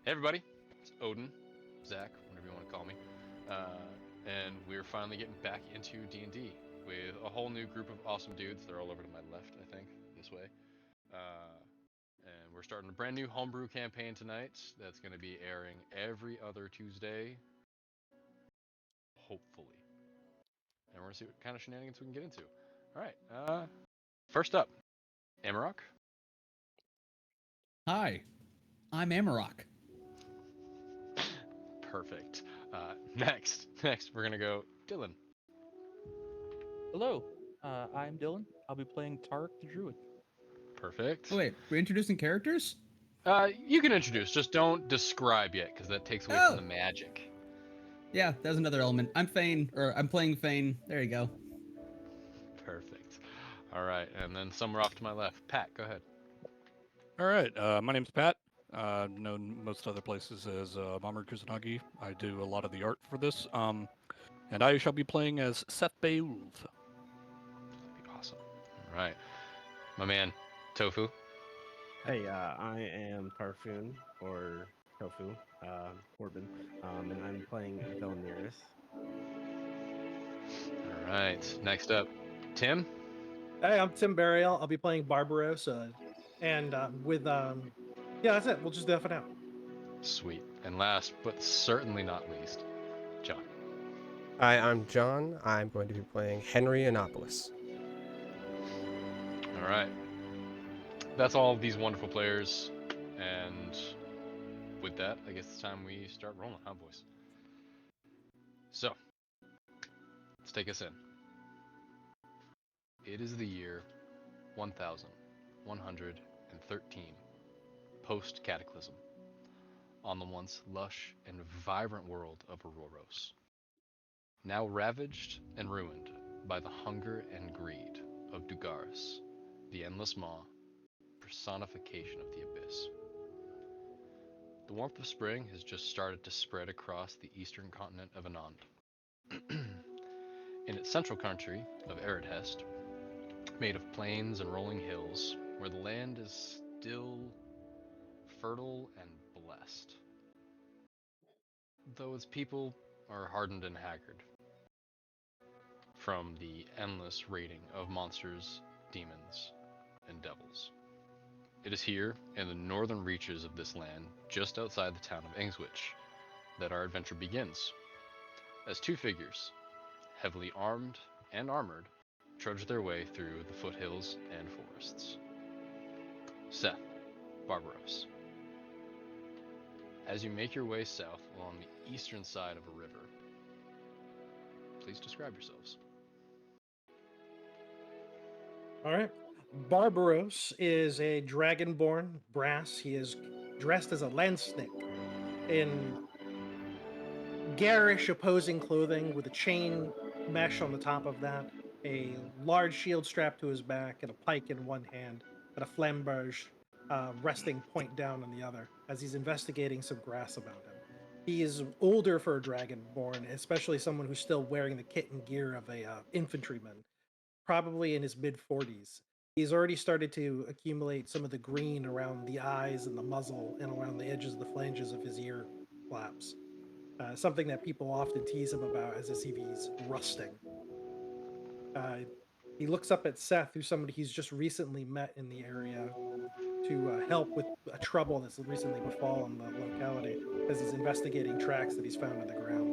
Hey everybody, it's Odin, Zach, whatever you want to call me, and we're finally getting back into D&D with a whole new group of awesome dudes. They're all over to my left, I think, this way. And we're starting a brand new homebrew campaign tonight that's going to be airing every other Tuesday, hopefully. And we're going to see what kind of shenanigans we can get into. All right, first up, Amarok. Hi, I'm Amarok. Perfect. Next, we're going to go Dylan. Hello, I'm Dylan. I'll be playing Tarek the Druid. Oh Perfect. wait, we're introducing characters? You can introduce, just don't describe yet, because that takes away from Oh, the magic. yeah, that's another element. I'm Fane, or I'm playing Fane. There you go. Perfect. All right, and then somewhere off to my left, Pat, go ahead. All right, my name's Pat. Known most other places as Mamoru Kusanagi. I do a lot of the art for this, and I shall be playing as Seth Beulv. That'd be awesome. All right, my man, Tofu. Hey, I am Tarfun, or Tofu, Corbin, and I'm playing Vilamiris. All right, next up, Tim. Hey, I'm Tim Burial. I'll be playing Barbaros, and yeah, that's it. We'll just do that for now. Sweet. And last, but certainly not least, John. Hi, I'm John. I'm going to be playing Henry Annapolis. All right, that's all of these wonderful players, and with that, I guess it's time we start rolling, huh, boys? So, let's take us in. It is the year 1113, post Cataclysm, on the once lush and vibrant world of Auroros, now ravaged and ruined by the hunger and greed of Dugaris, the Endless Maw, personification of the Abyss. The warmth of spring has just started to spread across the eastern continent of Anand. In its central country of Eridhest, made of plains and rolling hills, where the land is still fertile and blessed, though its people are hardened and haggard from the endless raiding of monsters, demons, and devils. It is here, in the northern reaches of this land, just outside the town of Ingswich, that our adventure begins, as two figures, heavily armed and armored, trudge their way through the foothills and forests. Seth, Barbaros. As you make your way south along the eastern side of a river, please describe yourselves. All right. Barbaros is a dragonborn brass. He is dressed as a land snake in garish opposing clothing with a chain mesh on the top of that, a large shield strapped to his back, and a pike in one hand, and a flamberge resting point down on the other as he's investigating some grass about him. He is older for a dragonborn, especially someone who's still wearing the kit and gear of a infantryman, probably in his mid 40s. He's already started to accumulate some of the green around the eyes and the muzzle and around the edges of the flanges of his ear flaps. Something that people often tease him about as if he's rusting. Uh, he looks up at Seth, who's somebody he's just recently met in the area to help with a trouble that's recently befallen the locality as he's investigating tracks that he's found on the ground.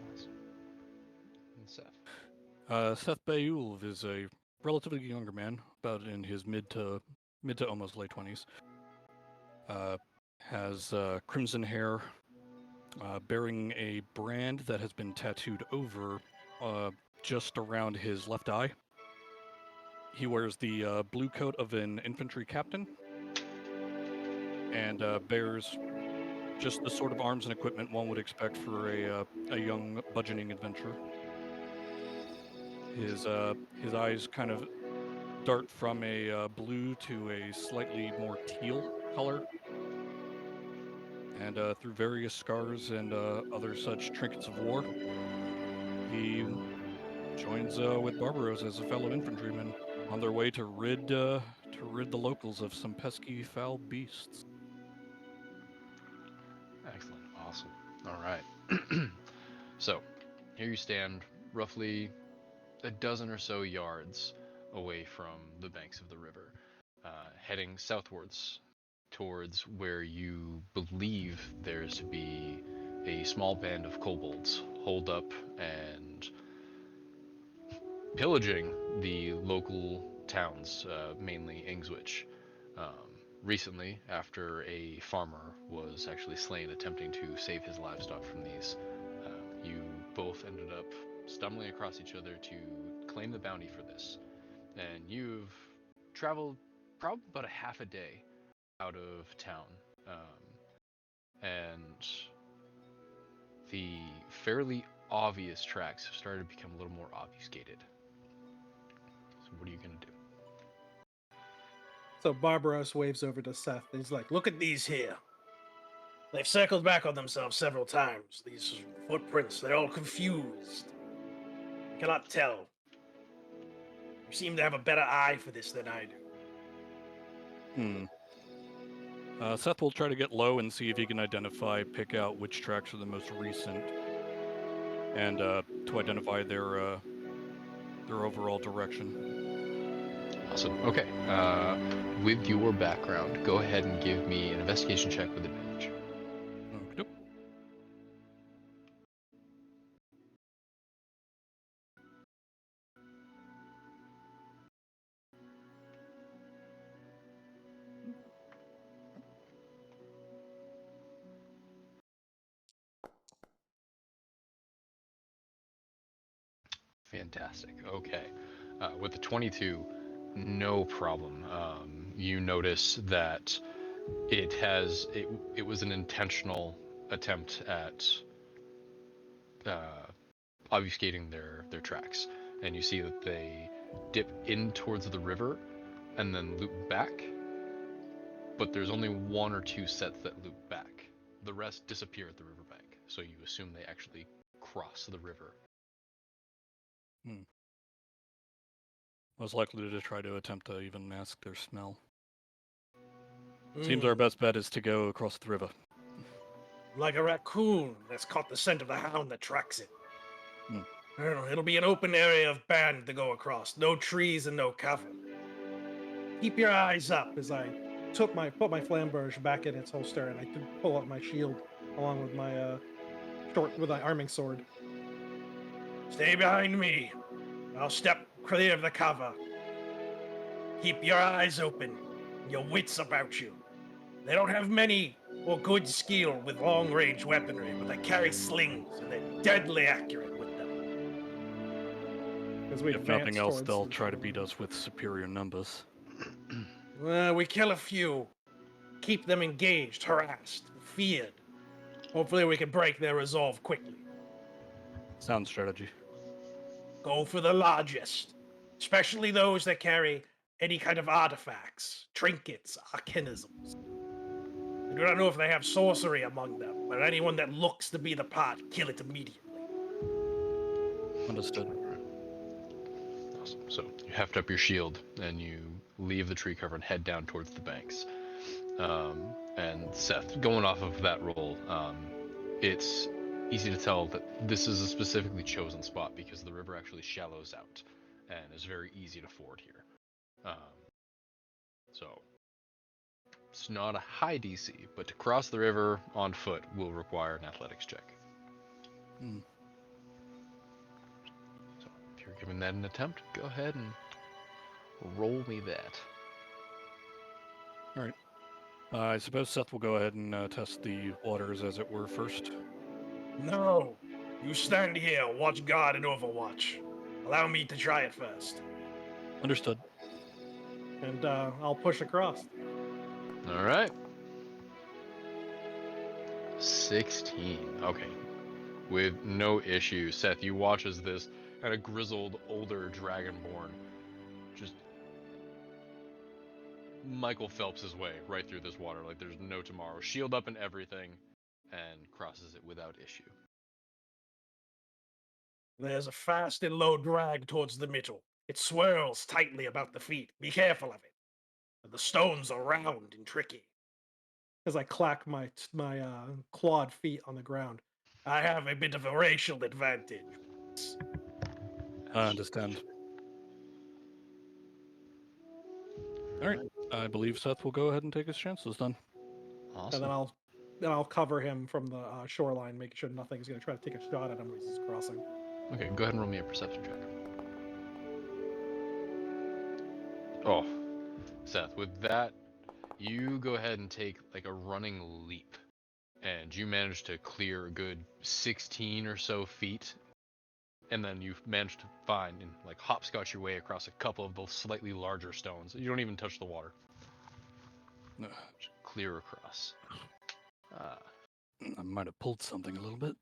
Nice. And Seth. Seth Beulv is a relatively younger man, about in his mid to almost late 20s. Has crimson hair, bearing a brand that has been tattooed over just around his left eye. He wears the blue coat of an infantry captain and bears just the sort of arms and equipment one would expect for a young, budgeting adventurer. His eyes kind of dart from a blue to a slightly more teal color, and through various scars and other such trinkets of war, he joins with Barbaros as a fellow infantryman on their way to rid to rid the locals of some pesky foul beasts. Excellent. Awesome. All right. So, here you stand, roughly a dozen or so yards away from the banks of the river, heading southwards towards where you believe there's to be a small band of kobolds holed up and pillaging the local towns, mainly Ingswich. Recently, after a farmer was actually slain attempting to save his livestock from these, you both ended up stumbling across each other to claim the bounty for this. And you've traveled probably about a half a day out of town. And the fairly obvious tracks have started to become a little more obfuscated. So what are you going to do? So Barbaros waves over to Seth and he's like, "Look at these here. They've circled back on themselves several times. These footprints, they're all confused. I cannot tell. You seem to have a better eye for this than I do." Seth will try to get low and see if he can pick out which tracks are the most recent, and to identify their overall direction. Awesome. Okay. With your background, go ahead and give me an investigation check with advantage. Okey-doke. Fantastic. Okay. With the 22, no problem. You notice that it was an intentional attempt at obfuscating their tracks, and you see that they dip in towards the river and then loop back, but there's only one or two sets that loop back. The rest disappear at the riverbank, so you assume they actually cross the river. Most likely to try to attempt to even mask their smell. Seems our best bet is to go across the river. Like a raccoon that's caught the scent of the hound that tracks it. Hmm. I don't know, it'll be an open area of band to go across. No trees and no cover. Keep your eyes up as I put my flamberge back in its holster and I pull up my shield along with my my arming sword. Stay behind me. I'll step clear of the cover. Keep your eyes open, your wits about you. They don't have many or good skill with long-range weaponry, but they carry slings and they're deadly accurate with them. As we If advance nothing else, towards they'll the- try to beat us with superior numbers. We kill a few, keep them engaged, harassed, feared. Hopefully we can break their resolve quickly. Sound strategy. Go for the largest, especially those that carry any kind of artifacts, trinkets, arcanisms. I do not know if they have sorcery among them, but anyone that looks to be the part, kill it immediately. Understood. Awesome. So you heft up your shield and you leave the tree cover and head down towards the banks. And Seth, going off of that roll, it's easy to tell that this is a specifically chosen spot because the river actually shallows out and is very easy to ford here. So it's not a high DC, but to cross the river on foot will require an athletics check. Hmm. So if you're giving that an attempt, go ahead and roll me that. All right. I suppose Seth will go ahead and test the waters, as it were, first. No, you stand here, watch guard and overwatch. Allow me to try it first. Understood. And I'll push across. All right. 16. Okay. With no issue, Seth, you watch as this kind of grizzled, older dragonborn just Michael Phelps his way right through this water like there's no tomorrow. Shield up and everything, and crosses it without issue. There's a fast and low drag towards the middle. It swirls tightly about the feet. Be careful of it. The stones are round and tricky. As I clack my clawed feet on the ground, I have a bit of a racial advantage. I understand. All right. I believe Seth will go ahead and take his chances then. Awesome. And then I'll cover him from the shoreline, making sure nothing's going to try to take a shot at him as he's crossing. Okay, go ahead and roll me a perception check. Oh, Seth, with that, you go ahead and take like a running leap, and you manage to clear a good 16 or so feet, and then you manage to find and like hopscotch your way across a couple of those slightly larger stones. You don't even touch the water. Just clear across. I might have pulled something a little bit.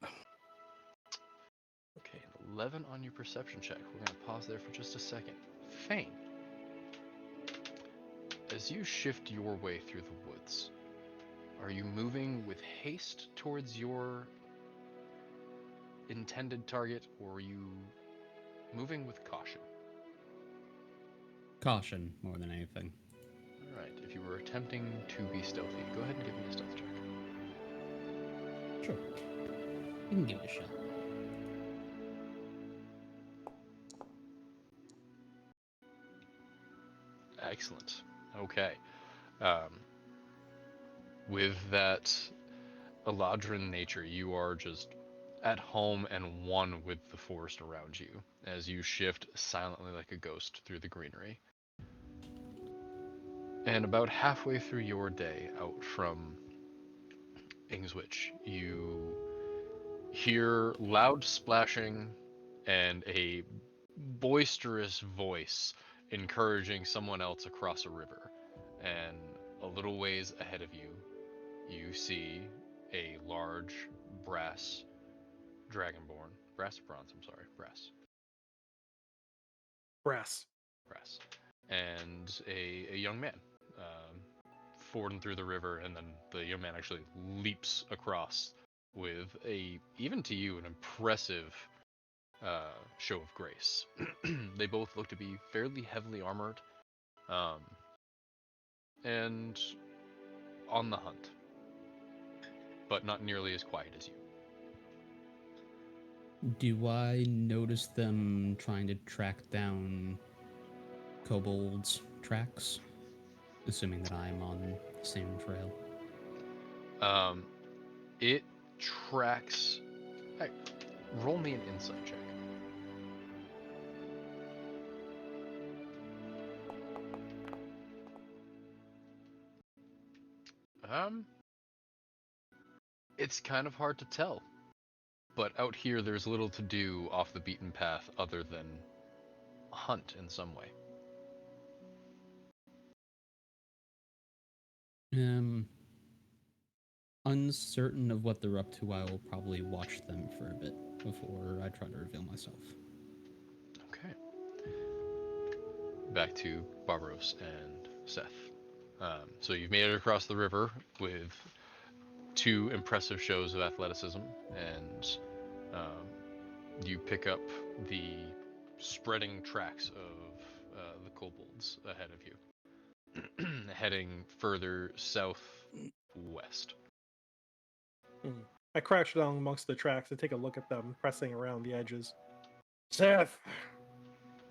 Okay, 11 on your perception check. We're gonna pause there for just a second. Fane, as you shift your way through the woods, are you moving with haste towards your intended target, or are you moving with caution? Caution more than anything. Alright, if you were attempting to be stealthy, go ahead and give me a stealth check. Sure. You can give it a shot. Excellent. Okay. With that Eladrin nature, you are just at home and one with the forest around you as you shift silently like a ghost through the greenery. And about halfway through your day out from Ingswich, you hear loud splashing and a boisterous voice encouraging someone else across a river. And a little ways ahead of you, you see a large brass dragonborn, brass or bronze, I'm sorry, brass, Brass. and a young man fording through the river, and then the young man actually leaps across with even to you, an impressive show of grace. They both look to be fairly heavily armored, and on the hunt, but not nearly as quiet as you. Do I notice them trying to track down kobolds' tracks? Assuming that I'm on the same trail. It tracks. Hey, roll me an insight check. It's kind of hard to tell, but out here there's little to do off the beaten path other than hunt in some way. Uncertain of what they're up to, I will probably watch them for a bit before I try to reveal myself. Okay. Back to Barbaros and Seth. So you've made it across the river with two impressive shows of athleticism, and you pick up the spreading tracks of the kobolds ahead of you, heading further southwest. I crouch down amongst the tracks and take a look at them pressing around the edges. Seth,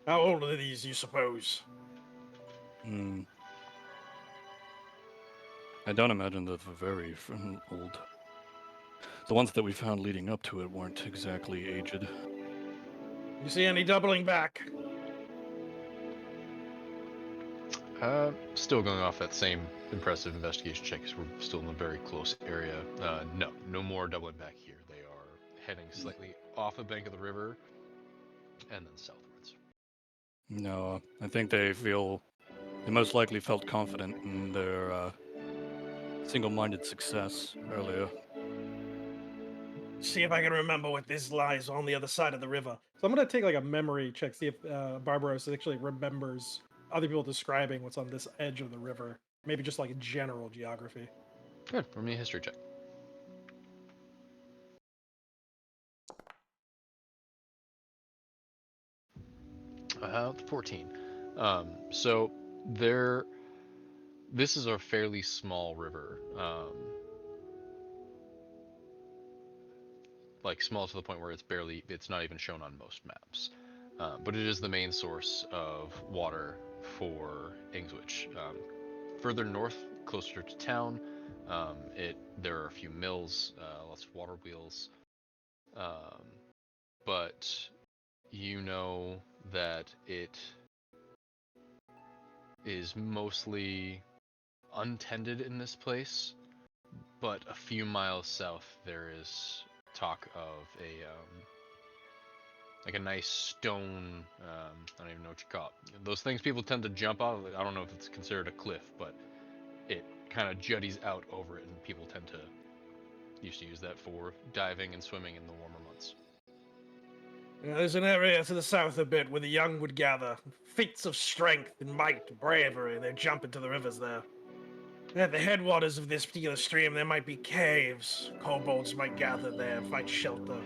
how old are these, you suppose? I don't imagine that they're very old. The ones that we found leading up to it weren't exactly aged. You see any doubling back? Still going off that same impressive investigation check, because we're still in a very close area. No more doubling back here. They are heading slightly off the bank of the river and then southwards. No, I think they most likely felt confident in their single-minded success earlier. See if I can remember what this lies on the other side of the river. So I'm going to take like a memory check, see if Barbaros actually remembers other people describing what's on this edge of the river. Maybe just like a general geography. Good. Roll me a history check. 14. So there this is a fairly small river. Like small to the point where it's not even shown on most maps. But it is the main source of water for Ingswich. Further north, closer to town, there are a few mills, lots of water wheels. But you know that it is mostly untended in this place, but a few miles south there is talk of like a nice stone, I don't even know what you call it. Those things people tend to jump off. I don't know if it's considered a cliff, but it kind of jutties out over it, and people used to use that for diving and swimming in the warmer months. Yeah, there's an area to the south a bit where the young would gather. Feats of strength and might, bravery, they jump into the rivers there. At the headwaters of this particular stream, there might be caves. Kobolds might gather there, find shelter.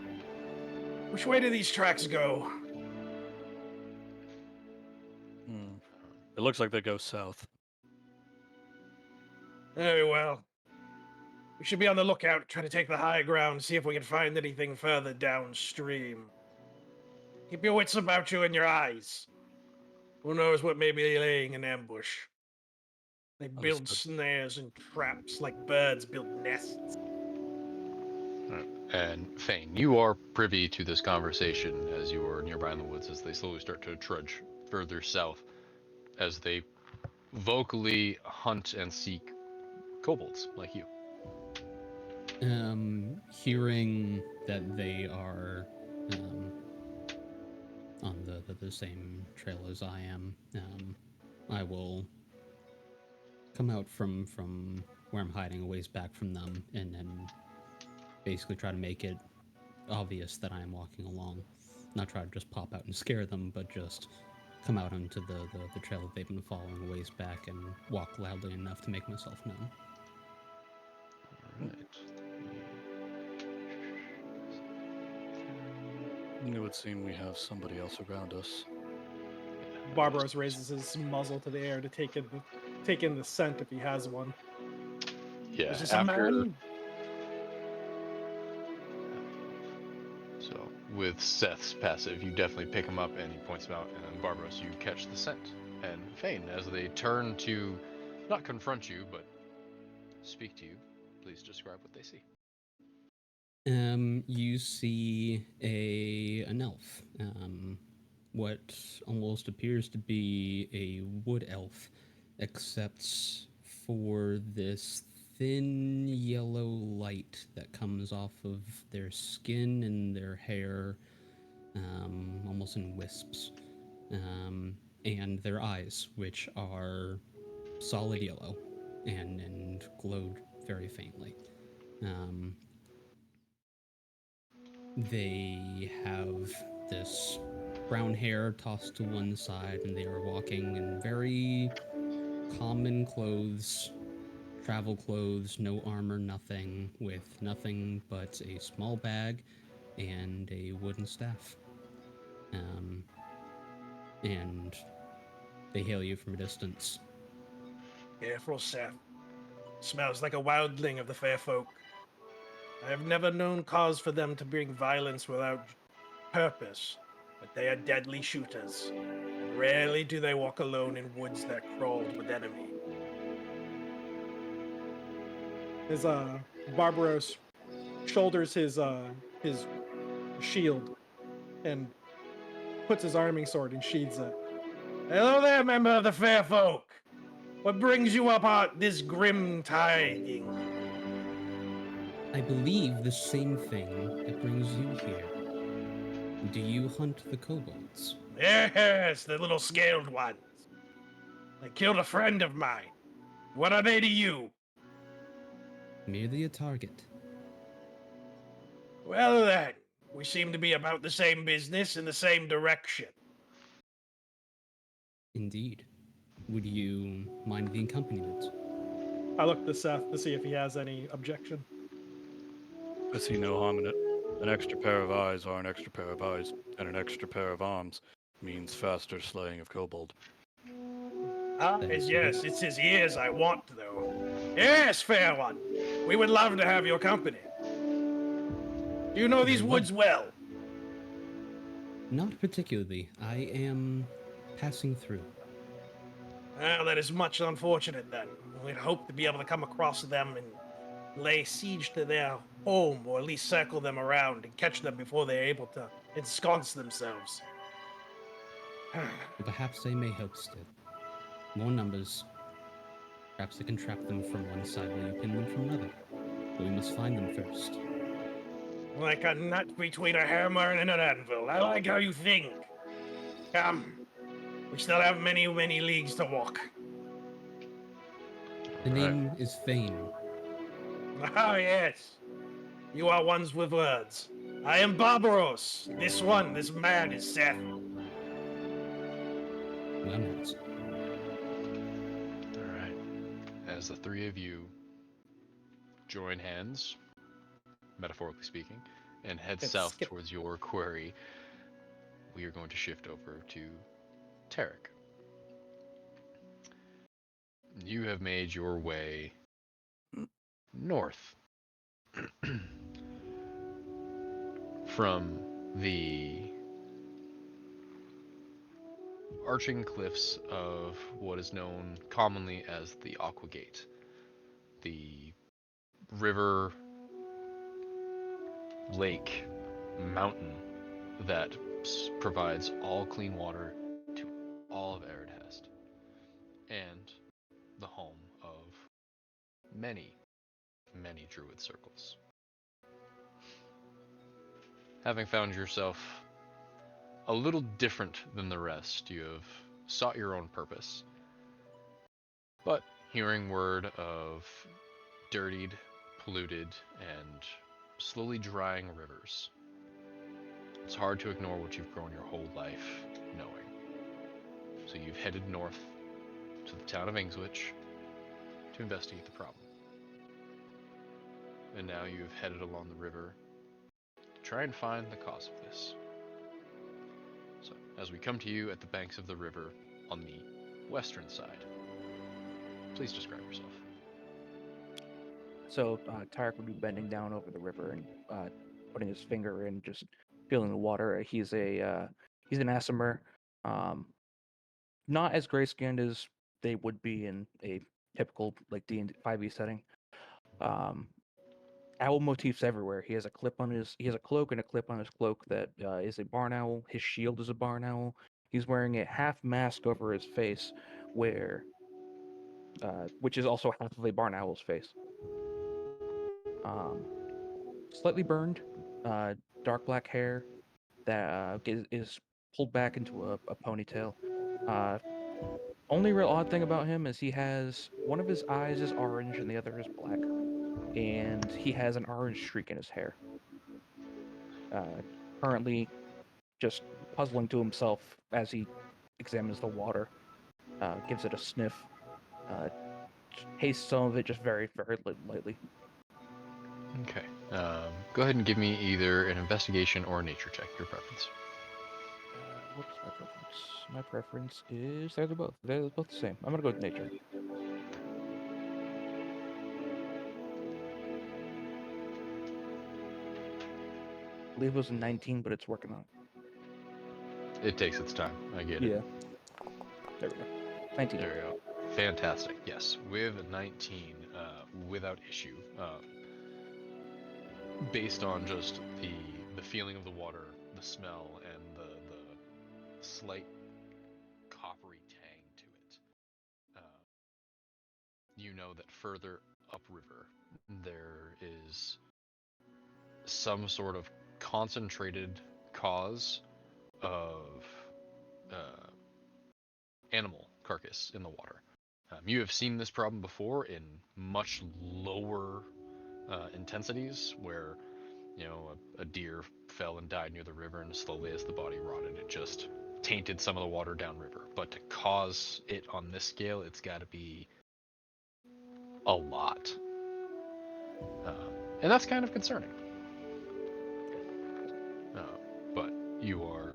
Which way do these tracks go? It looks like they go south. Very well. We should be on the lookout, try to take the high ground, see if we can find anything further downstream. Keep your wits about you and your eyes. Who knows what may be laying in ambush? They build Understood. snares and traps like birds build nests. And Fane, you are privy to this conversation as you are nearby in the woods as they slowly start to trudge further south as they vocally hunt and seek kobolds like you. Hearing that they are on the same trail as I am, I will come out from where I'm hiding a ways back from them and basically try to make it obvious that I am walking along. Not try to just pop out and scare them, but just come out onto the trail that they've been following a ways back and walk loudly enough to make myself known. Alright. It would seem we have somebody else around us. Barbaros raises his muzzle to the air to take in the scent if he has one. Yeah, Is this a man? So, with Seth's passive, you definitely pick him up and he points him out, and then Barbaros, you catch the scent. And Fane, as they turn to not confront you, but speak to you, please describe what they see. You see an elf. What almost appears to be a wood elf, except for this thin yellow light that comes off of their skin and their hair, almost in wisps, and their eyes, which are solid yellow and glowed very faintly. They have this brown hair tossed to one side, and they are walking in very common clothes, travel clothes, no armor, nothing, with nothing but a small bag and a wooden staff. And they hail you from a distance. Careful, Seth. Smells like a wildling of the fair folk. I have never known cause for them to bring violence without purpose, but they are deadly shooters, and rarely do they walk alone in woods that crawled with enemy. As Barbaros shoulders his shield and puts his arming sword and sheathes it. Hello there, member of the fair folk. What brings you up this grim tiding? I believe the same thing that brings you here. Do you hunt the kobolds? Yes, the little scaled ones. They killed a friend of mine. What are they to you? Merely a target. Well then, we seem to be about the same business in the same direction. Indeed. Would you mind the accompaniment? I look to Seth to see if he has any objection. I see no harm in it. An extra pair of eyes are an extra pair of eyes, and an extra pair of arms means faster slaying of kobold. Yes, it's his ears I want, though. Yes, fair one. We would love to have your company. Do you know these Very well. woods well? Not particularly. I am passing through. Well, that is much unfortunate then. We'd hope to be able to come across them and lay siege to their home, or at least circle them around and catch them before they're able to ensconce themselves. Perhaps they may help still. More numbers. Perhaps I can trap them from one side while you pin them from another. But we must find them first. Like a nut between a hammer and an anvil. I like how you think. Come. We still have many, many leagues to walk. The name is Fame. Ah, yes. You are ones with words. I am Barbaros. This man is Seth. Well met. All right. As the three of you join hands, metaphorically speaking, and head Let's south skip. towards your quarry, we are going to shift over to Tarek. You have made your way north from the arching cliffs of what is known commonly as the Aqua Gate, the river, lake, mountain that provides all clean water to all of Aridhest, and the home of many, many druid circles. Having found yourself a little different than the rest, you have sought your own purpose, but hearing word of dirtied, polluted, and slowly drying rivers, it's hard to ignore what you've grown your whole life knowing. So you've headed north to the town of Ingswich to investigate the problem. And now you've headed along the river to try and find the cause of this. So, as we come to you at the banks of the river on the western side, please describe yourself. So Tarek would be bending down over the river and putting his finger in, just feeling the water. He's an Aasimar, not as gray skinned as they would be in a typical like D&D 5e setting. Owl motifs everywhere. He has a cloak and a clip on his cloak that is a barn owl. His shield is a barn owl. He's wearing a half mask over his face, which is also half of a barn owl's face. Slightly burned, dark black hair that is pulled back into a ponytail. Only real odd thing about him is he has one of his eyes is orange and the other is black, and he has an orange streak in his hair. Currently, just puzzling to himself as he examines the water, gives it a sniff, tastes some of it just very, very lightly. Okay. Go ahead and give me either an investigation or a nature check, your preference. What's my preference? My preference is they're both the same. I'm gonna go with nature. I believe it was a 19, but it's working on it. It takes its time. I get Yeah. it. There we go. 19. There we go. Fantastic. Yes, with a 19, without issue. Based on just the feeling of the water, the smell, and the slight coppery tang to it, you know that further upriver there is some sort of concentrated cause of animal carcass in the water. You have seen this problem before in much lower intensities, where a deer fell and died near the river, and slowly as the body rotted, it just tainted some of the water downriver. But to cause it on this scale, it's got to be a lot, and that's kind of concerning. But you are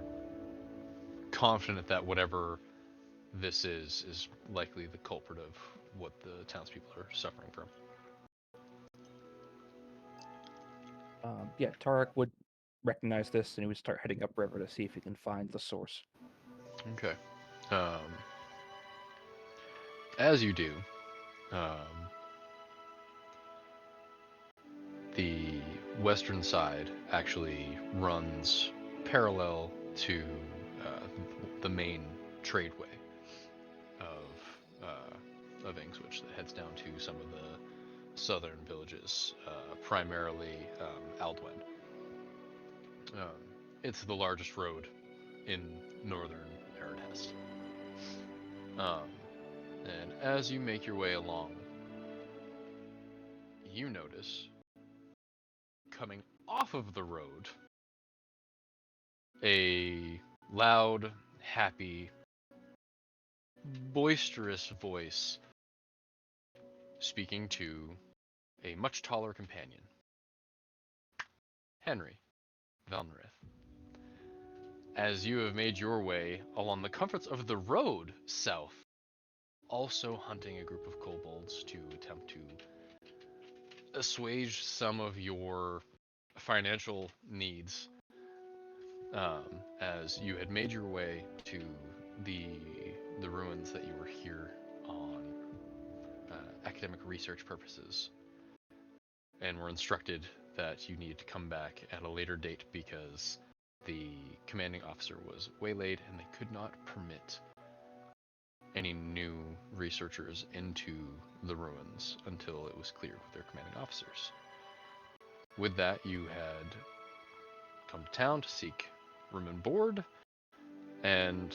confident that whatever this is likely the culprit of what the townspeople are suffering from. Yeah, Tarek would recognize this, and he would start heading upriver to see if he can find the source. Okay. As you do, um, the western side actually runs parallel to the main tradeway of Ingswich that heads down to some of the southern villages, primarily Aldwen. It's the largest road in northern Aradhest. And as you make your way along, you notice coming off of the road a loud, happy, boisterous voice speaking to a much taller companion, Henry Valnerith. As you have made your way along the comforts of the road south, also hunting a group of kobolds to attempt to assuage some of your financial needs, as you had made your way to the ruins that you were here on academic research purposes, and were instructed that you needed to come back at a later date because the commanding officer was waylaid and they could not permit any new researchers into the ruins until it was cleared with their commanding officers. With that, you had come to town to seek room and board, and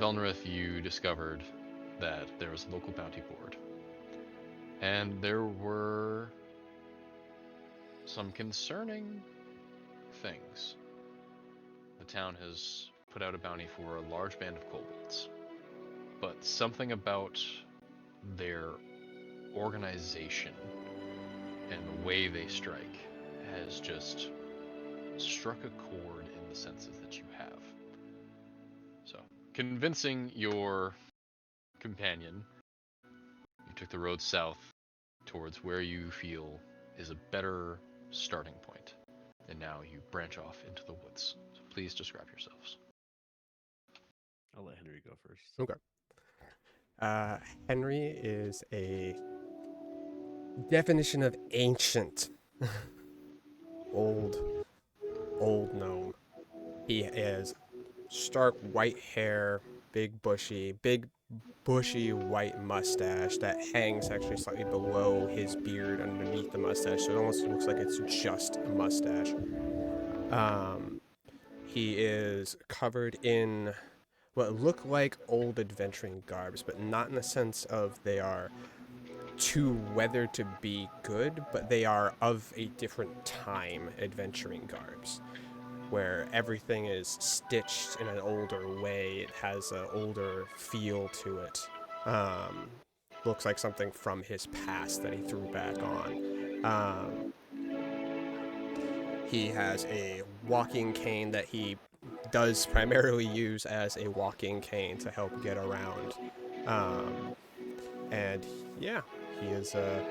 Velnerith, you discovered that there was a local bounty board. And there were some concerning things. The town has put out a bounty for a large band of kobolds, but something about their organization and the way they strike has just struck a chord in the senses that you have. So, convincing your companion, you took the road south towards where you feel is a better starting point, and now you branch off into the woods. So please describe yourselves. I'll let Henry go first. Okay. Henry is a definition of ancient. old gnome. He is stark white hair, big bushy white mustache that hangs actually slightly below his beard underneath the mustache, so it almost looks like it's just a mustache. He is covered in what look like old adventuring garbs, but not in the sense of they are too weathered to be good, but they are of a different time adventuring garbs, where everything is stitched in an older way. It has an older feel to it. Looks like something from his past that he threw back on. He has a walking cane that he does primarily use as a walking cane to help get around. And yeah, he is a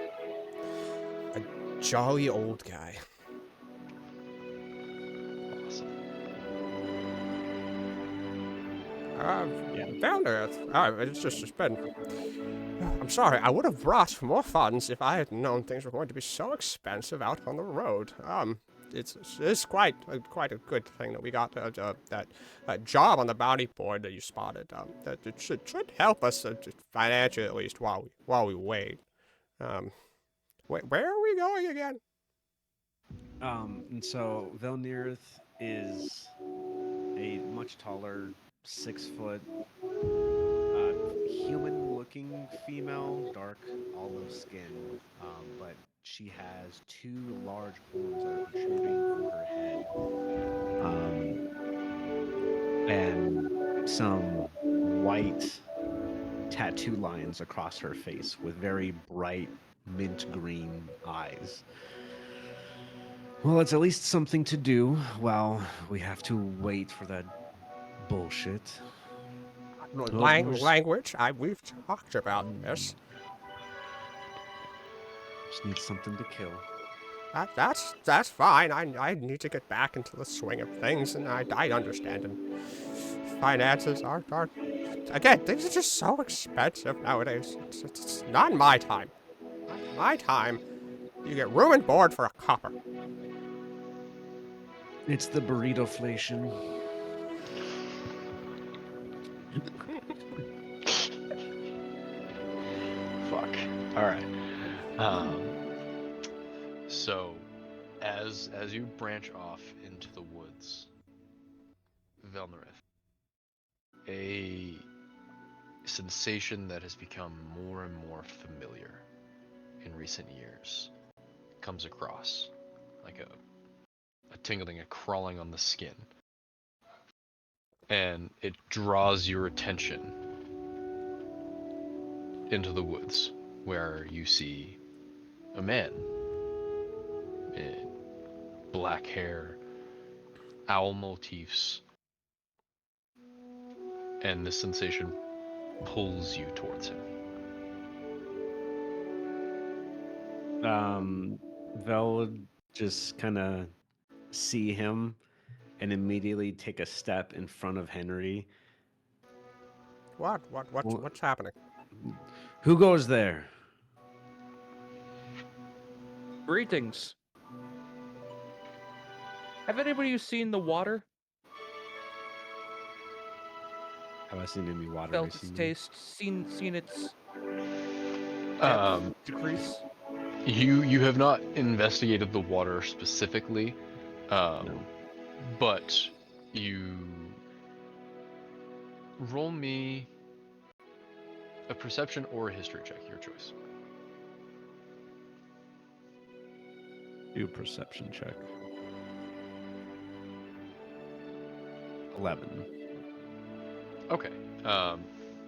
jolly old guy. Valner, it's been... I'm sorry, I would have brought more funds if I had known things were going to be so expensive out on the road. It's quite a good thing that we got that job on the bounty board that you spotted. That it should help us financially, at least while we wait. Where are we going again? And so Velnirith is a much taller, 6 foot, human-looking female, dark olive skin, but she has 2 large horns that are protruding from her head, and some white tattoo lines across her face with very bright mint green eyes. Well, it's at least something to do while we have to wait for that bullshit. Language. We've talked about this. Just need something to kill. That's fine. I need to get back into the swing of things, and I understand. And finances are again, things are just so expensive nowadays. It's not in my time. My time, you get room and board for a copper. It's the burrito-flation. Fuck. All right. So, as you branch off into the woods, Velnerith, a sensation that has become more and more familiar in recent years comes across, like a tingling, a crawling on the skin, and it draws your attention into the woods, where you see a man in black hair, owl motifs, and this sensation pulls you towards him. Vel would just kind of see him and immediately take a step in front of Henry. What's happening? Who goes there? Greetings. Have anybody seen the water? Have I seen any water Felt its recently? taste? Seen its Um, decrease? you have not investigated the water specifically, No. but you roll me a perception or a history check, your choice. Do a perception check. 11. Okay.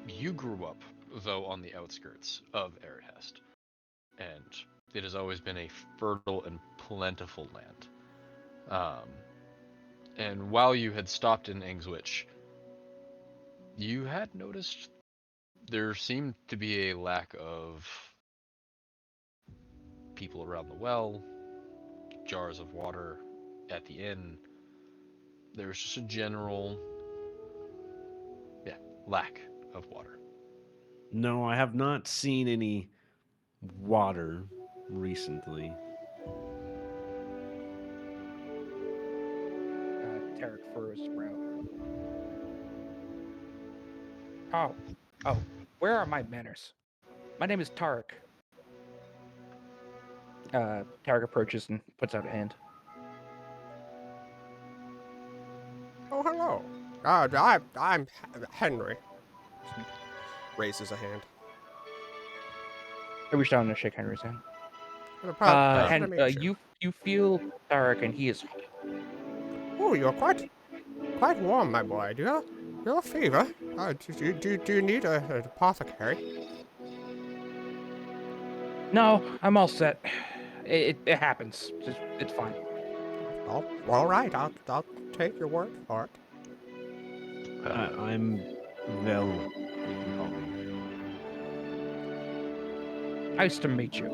You grew up, though, on the outskirts of Eridhest, and it has always been a fertile and plentiful land. And while you had stopped in Angswich, you had noticed there seemed to be a lack of people around the well, jars of water at the inn. There was just a general, lack of water. No, I have not seen any water recently. Tarek furrows his brow. Oh, where are my manners? My name is Tarek. Tarek approaches and puts out a hand. Oh, hello. I'm Henry. Raises a hand. I reach down and shake Henry's hand. Pleasure to meet you. You feel Tarek, and he is. Oh, you're quite warm, my boy. Do you have a fever? Do you need an apothecary? No, I'm all set. It happens. It's fine. Oh, all right. I'll take your word for it. I'm Vel. You can call me. Nice to meet you.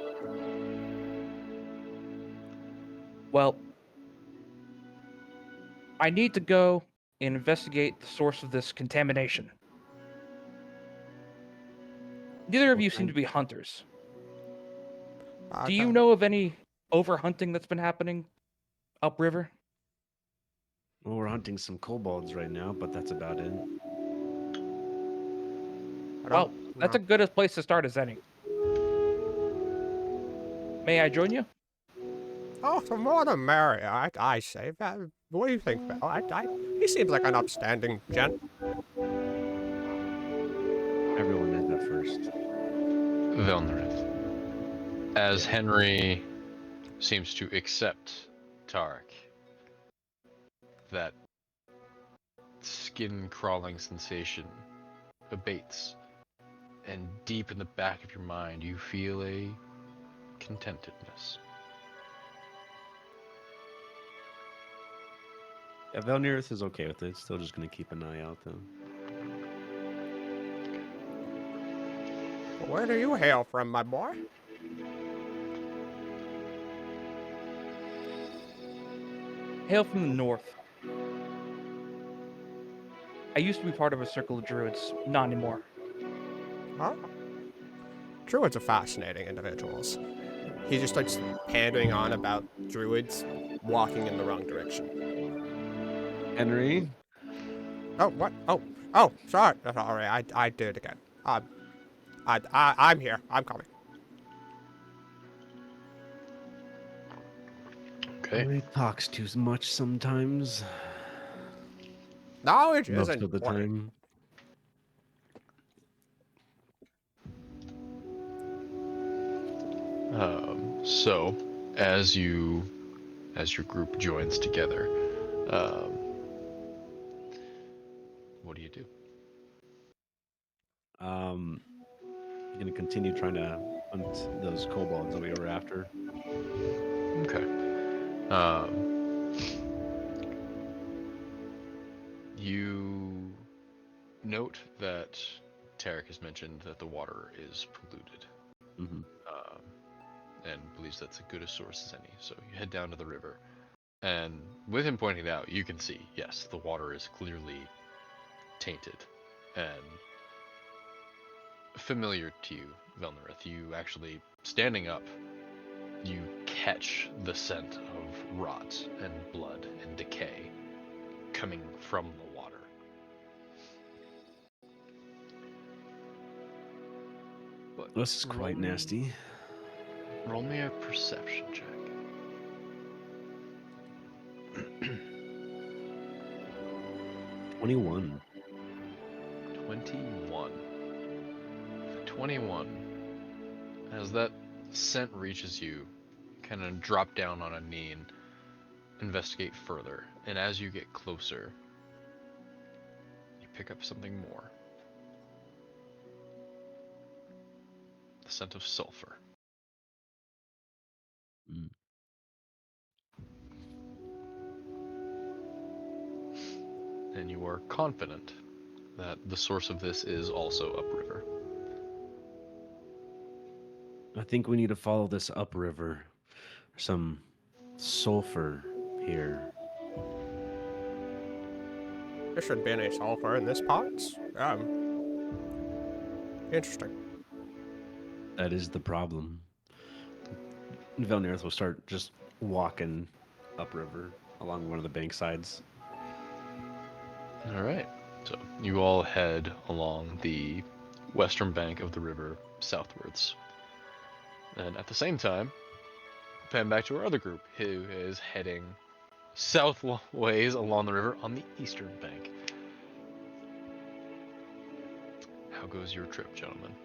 Well, I need to go and investigate the source of this contamination. Neither of you seem to be hunters. Do you know of any overhunting that's been happening upriver? Well, we're hunting some kobolds right now, but that's about it. Well, that's a good place to start as any. May I join you? Oh, the more the merrier, I say. What do you think, Val? He seems like an upstanding gent. Everyone did that first. Velnerith. As Henry seems to accept Tarek, that skin-crawling sensation abates, and deep in the back of your mind, you feel a contentedness. Yeah, Velnirith is okay with it. Still just going to keep an eye out, though. Where do you hail from, my boy? Hail from the north. I used to be part of a circle of druids, not anymore. Oh. Druids are fascinating individuals. He just starts pandering on about druids walking in the wrong direction. Henry, Oh, what? Oh, sorry. Sorry, I did it again. I'm here. I'm coming. Okay. he talks too much sometimes. Knowledge Most isn't of the important. time. So, as your group joins together, what do you do? You're gonna continue trying to hunt those kobolds that we were after. Okay. You note that Tarek has mentioned that the water is polluted, Mm-hmm. and believes that's as good a source as any. So you head down to the river, and with him pointing it out, you can see, yes, the water is clearly tainted and familiar to you, Velnerith. You actually, standing up, you catch the scent of rot and blood and decay coming from the water. But This is quite nasty. Roll me a perception check. 21. 21. 21. As that scent reaches you, kind of drop down on a knee and investigate further. And as you get closer, you pick up something more. The scent of sulfur. Mm. And you are confident that the source of this is also upriver. I think we need to follow this upriver. Some sulfur here. There shouldn't be any sulfur in this pot. Interesting. That is the problem. Velnirith will start just walking upriver along one of the bank sides. All right. So you all head along the western bank of the river southwards. And at the same time, pan back to our other group who is heading southways along the river on the eastern bank. How goes your trip, gentlemen?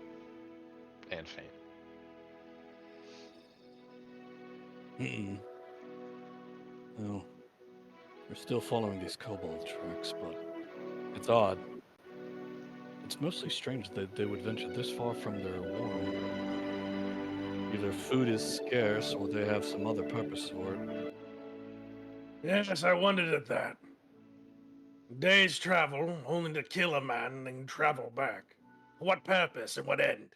And Fane. Well, we're still following these kobold tracks, but it's odd. It's mostly strange that they would venture this far from their warren. Either food is scarce or they have some other purpose for it. Yes, I wondered at that. Day's travel, only to kill a man and then travel back. For what purpose and what end?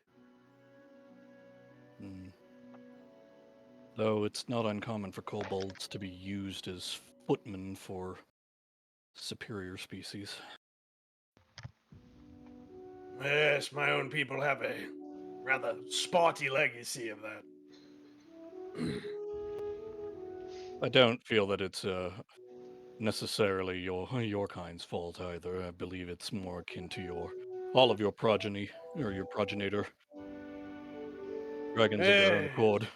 Though it's not uncommon for kobolds to be used as footmen for superior species. Yes, my own people have a rather sporty legacy of that. I don't feel that it's necessarily your kind's fault either. I believe it's more akin to all of your progeny or your progenitor. Dragons of their own Hey. accord.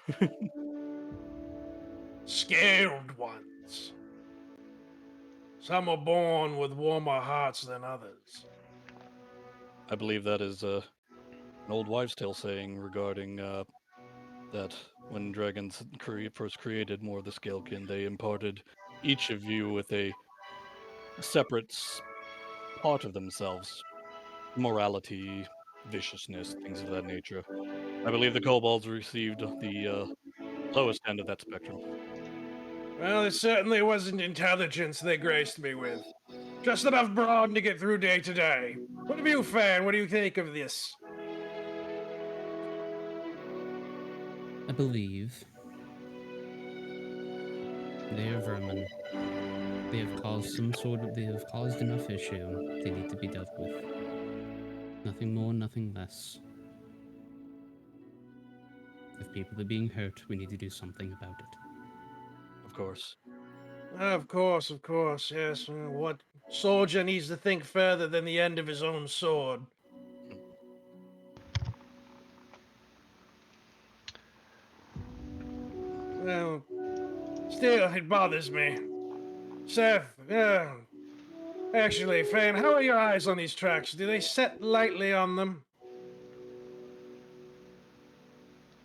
Scaled ones. Some are born with warmer hearts than others. I believe that is an old wives' tale saying regarding that when dragons first created more of the Scalekin, they imparted each of you with a separate part of themselves. Morality, viciousness, things of that nature. I believe the kobolds received the lowest end of that spectrum. Well, it certainly wasn't intelligence they graced me with. Just enough brawn to get through day to day. What of you, Fan? What do you think of this? I believe they are vermin. They have caused enough issue. They need to be dealt with. Nothing more, nothing less. If people are being hurt, we need to do something about it. Of course. Of course, yes. What soldier needs to think further than the end of his own sword? Well, still, it bothers me. Seth, actually, Fane, how are your eyes on these tracks? Do they set lightly on them?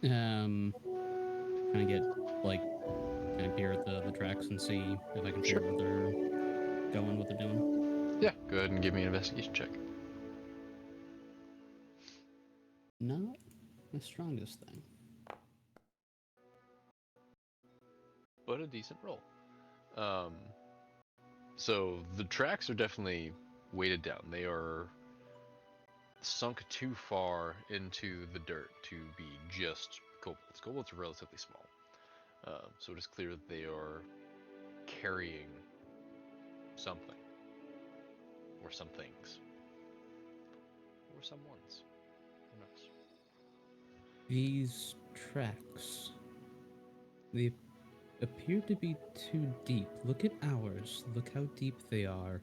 Trying to get, like, kind of peer at the tracks and see if I can figure out where they're going, what they're doing. Yeah, go ahead and give me an investigation check. Not my strongest thing. But a decent roll. So the tracks are definitely weighted down. They are sunk too far into the dirt to be just kobolds. Kobolds are relatively small. So it is clear that they are carrying something. Or some things. Or some ones. Who knows? These tracks, they appear to be too deep. Look at ours. Look how deep they are.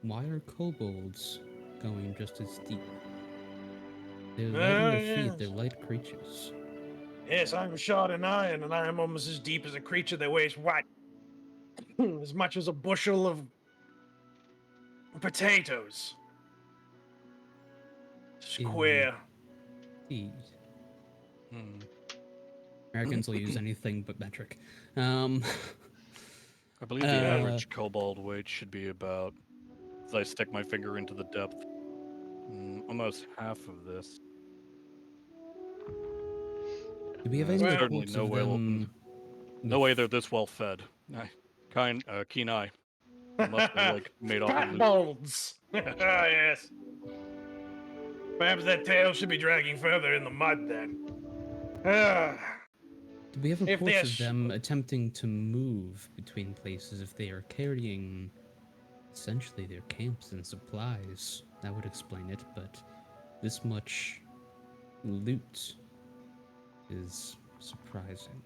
Why are kobolds going just as deep? They're light on their feet. Yes. They're light creatures. Yes, I'm shod in iron, and I am almost as deep as a creature that weighs what? As much as a bushel of potatoes. Square. Indeed. Hmm. Americans will use anything but metric. I believe the Uh, average kobold weight should be about, as I stick my finger into the depth, almost half of this. Do we have any Well, Certainly reports no of way, them? no way they're this well fed. Keen eye. They must be like made off of Fat loot. bones. Yes. Perhaps that tail should be dragging further in the mud then. Ah, Do we have If reports they're of them attempting to move between places if they are carrying essentially their camps and supplies? That would explain it, but this much loot is surprising.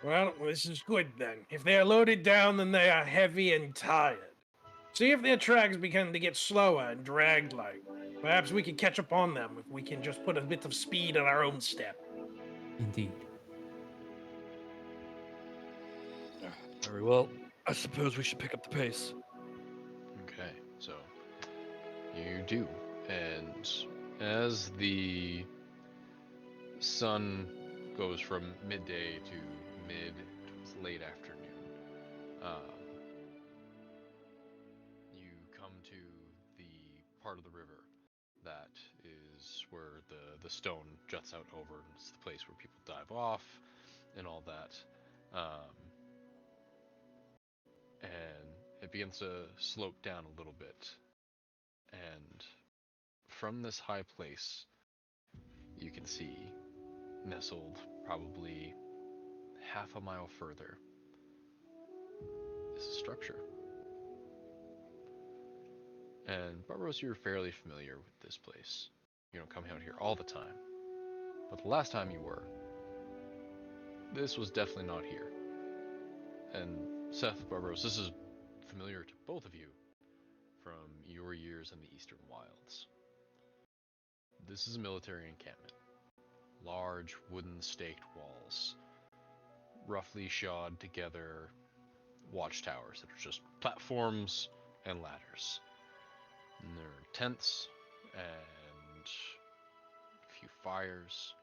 well, this is good then. If they are loaded down, then they are heavy and tired. See if their tracks begin to get slower and dragged like. Perhaps we can catch up on them if we can just put a bit of speed in our own step. Indeed. Very well. I suppose we should pick up the pace. Okay, so you do. And as the sun goes from midday to mid to late afternoon, you come to the part of the river that is where the stone juts out over, and it's the place where people dive off and all that. And it begins to slope down a little bit. And from this high place, you can see, nestled probably half a mile further, is a structure. And Barbaros, you're fairly familiar with this place. You don't come out here all the time. But the last time you were, this was definitely not here. And Seth, Barbaros, this is familiar to both of you from your years in the Eastern Wilds. This is a military encampment. Large wooden staked walls, roughly shod together watchtowers that are just platforms and ladders. And there are tents and a few fires.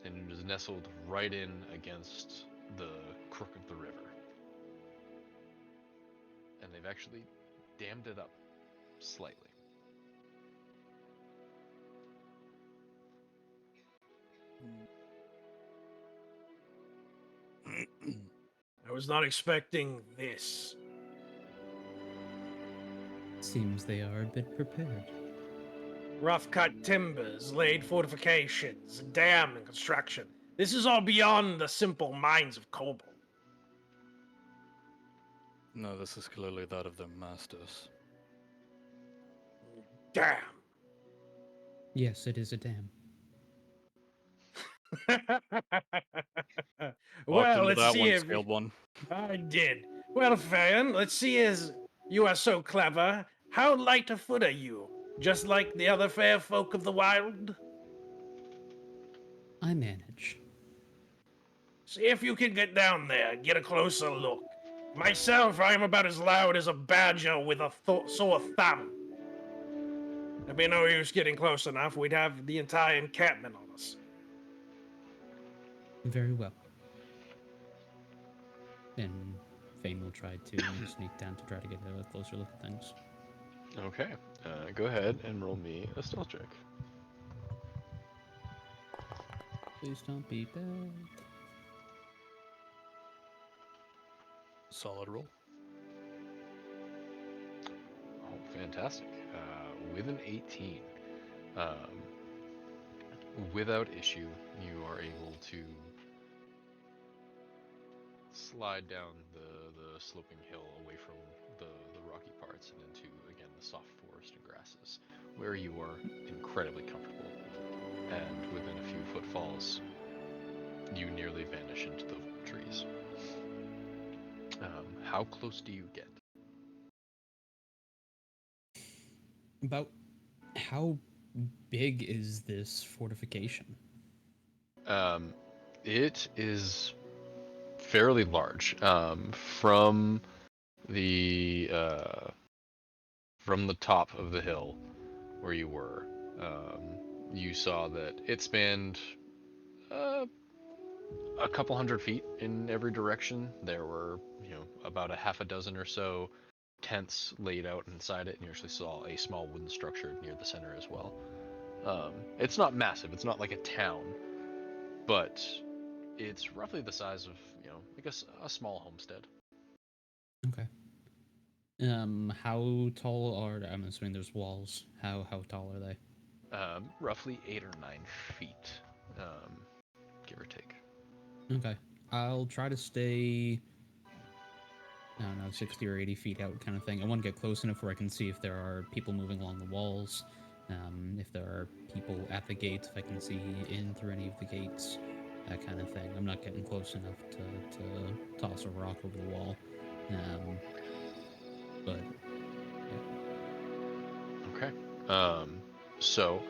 And it is nestled right in against the crook of the river. And they've actually dammed it up slightly. I was not expecting this. Seems they are a bit prepared. rough-cut timbers, laid fortifications, dam and construction. This is all beyond the simple minds of kobold. No, this is clearly that of their masters. Damn. Yes, it is a dam. Walked Well, into let's that see one, if scaled one. I did. Well, Fayon, let's see as you are so clever. How light of foot are you? Just like the other fair folk of the wild? I manage. See if you can get down there, get a closer look. Myself, I am about as loud as a badger with a sore thumb. There'd be no use getting close enough. We'd have the entire encampment on us. Very well. And Fane will try to sneak down to try to get a closer look at things. Okay. Go ahead and roll me a stealth check. Please don't be bad. Solid roll. Oh, fantastic. With an 18, without issue, you are able to slide down the sloping hill away from the rocky parts and into, again, the soft forest and grasses, where you are incredibly comfortable. And within a few footfalls, you nearly vanish into the trees. How close do you get? About how big is this fortification? It is fairly large. From the top of the hill where you were, you saw that it spanned a couple hundred feet in every direction. There were, about a half a dozen or so tents laid out inside it, and you actually saw a small wooden structure near the center as well. It's not massive. It's not like a town, but it's roughly the size of, I guess, a small homestead. Okay. How tall are? I'm assuming there's walls. How tall are they? Roughly 8 or 9 feet, give or take. Okay. I'll try to stay, I don't know, 60 or 80 feet out kind of thing. I want to get close enough where I can see if there are people moving along the walls, if there are people at the gates, if I can see in through any of the gates, that kind of thing. I'm not getting close enough to toss a rock over the wall. But, yeah. Okay. So,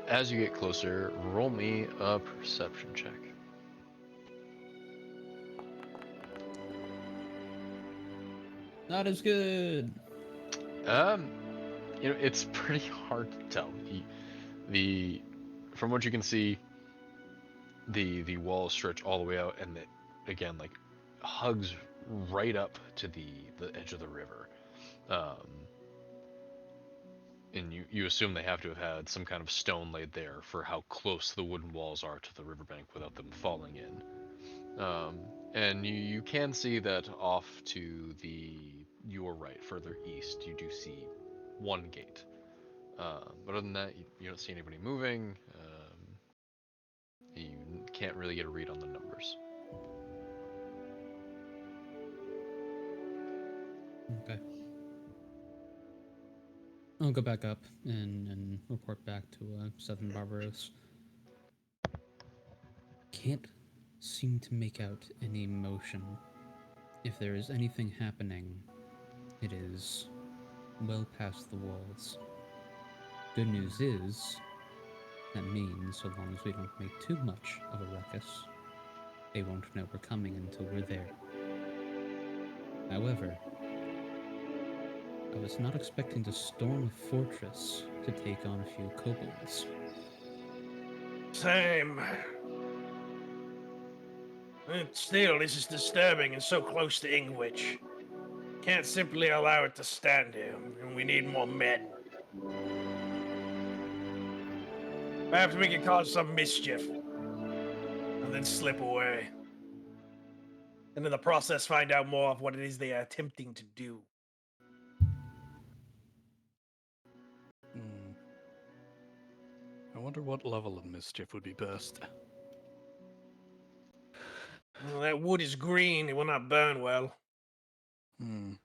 as you get closer, roll me a perception check. Not as good. It's pretty hard to tell. From what you can see, the walls stretch all the way out, and it, again, like, hugs right up to the edge of the river. And you assume they have to have had some kind of stone laid there for how close the wooden walls are to the riverbank without them falling in. And you can see that off to your right, further east, you do see one gate. But other than that, you don't see anybody moving. You can't really get a read on the numbers. Okay. I'll go back up and report back to Southern Barbaros. Can't seem to make out any motion. If there is anything happening, it is well past the walls. Good news is, that means so long as we don't make too much of a ruckus, they won't know we're coming until we're there. However, I was not expecting to storm a fortress to take on a few kobolds. Same. Still, this is disturbing and so close to Ingwich. Can't simply allow it to stand here, and we need more men. Perhaps we can cause some mischief, and then slip away. And in the process, find out more of what it is they are attempting to do. wonder what level of mischief would be best. Well, that wood is green. It will not burn well. Hmm.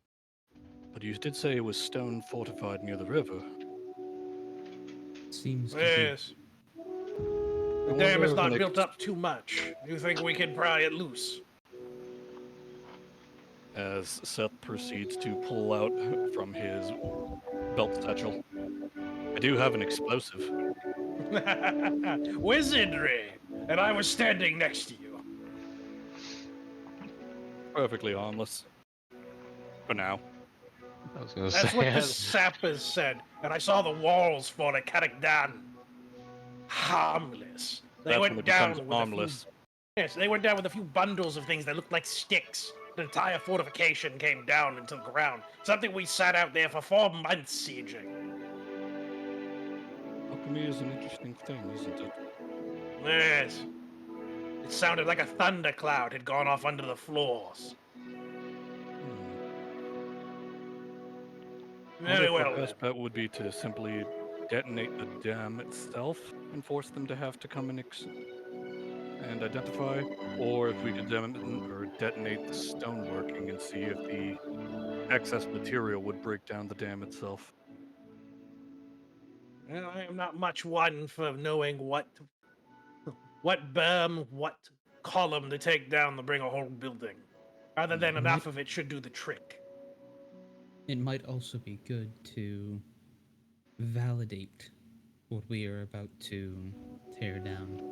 But you did say it was stone fortified near the river. Seems to Yes. I The dam is wonder not when built up too much. You think we can pry it loose? as Seth proceeds to pull out from his belt satchel. I do have an explosive. Wizardry! And I was standing next to you. Perfectly harmless. For now. I was gonna That's say. what the sappers said, and I saw the walls for it cutting down. Harmless. They That's when went it becomes down with harmless. Yes, they went down with a few bundles of things that looked like sticks. The entire fortification came down into the ground. Something we sat out there for 4 months sieging. Alchemy is an interesting thing, isn't it? Yes. It sounded like a thundercloud had gone off under the floors. I Very wonder if well our then. best bet would be to simply detonate the dam itself and force them to have to come and identify, or if we could detonate the stoneworking and see if the excess material would break down the dam itself. Well, I am not much one for knowing what berm, what column to take down to bring a whole building. Other than enough of it should do the trick. It might also be good to validate what we are about to tear down.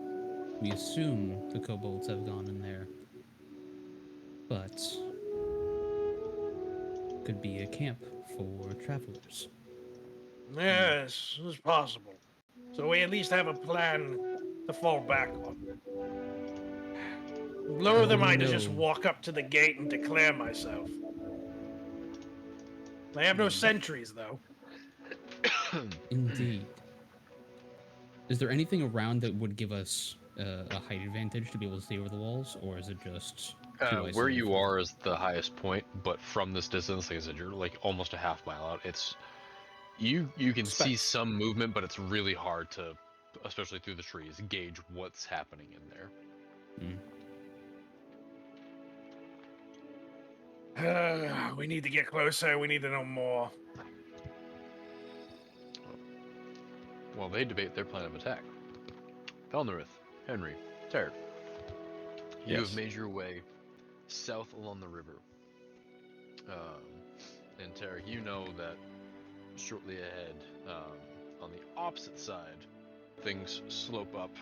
We assume the kobolds have gone in there, but could be a camp for travelers. Yes, it's possible. So we at least have a plan to fall back on. Lure them I to just No. walk up to the gate and declare myself. I have no sentries, though. Indeed. Is there anything around that would give us a height advantage to be able to see over the walls, or is it just too Where isolated you from are them? is the highest point, but from this distance, like I said, you're like almost a half mile out. It's you can see Specs. some movement, but it's really hard to, especially through the trees, gauge what's happening in there. We need to get closer. We need to know more. While they debate their plan of attack, Pelnerith, Henry, Terry, you have Yes. made your way south along the river. And Terry, you know that shortly ahead, on the opposite side, things slope up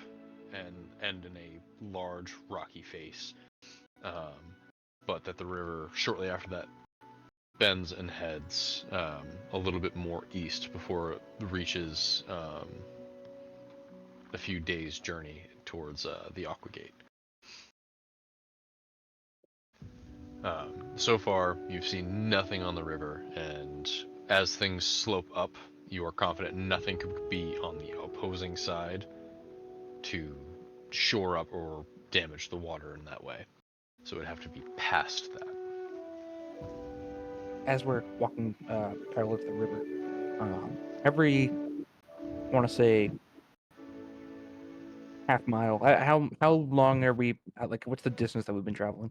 and end in a large rocky face. But that the river, shortly after that, bends and heads a little bit more east before it reaches a few days' journey towards the Aqua Gate. So far, you've seen nothing on the river, and as things slope up, you are confident nothing could be on the opposing side to shore up or damage the water in that way. So it would have to be past that. As we're walking parallel to the river, every, I want to say, half mile. How long are we? Like, what's the distance that we've been traveling?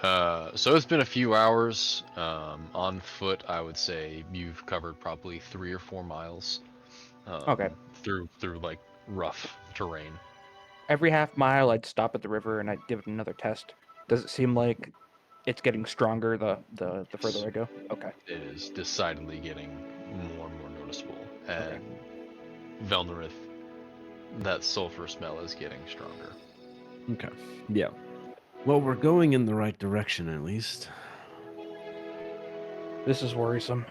So it's been a few hours. On foot, I would say you've covered probably 3 or 4 miles. Okay. Through like rough terrain. Every half mile, I'd stop at the river and I'd give it another test. Does it seem like it's getting stronger the further I go? Okay. It is decidedly getting more and more noticeable. And Okay. Velnerith, that sulfur smell is getting stronger. Okay. Yeah. Well, we're going in the right direction at least. This is worrisome.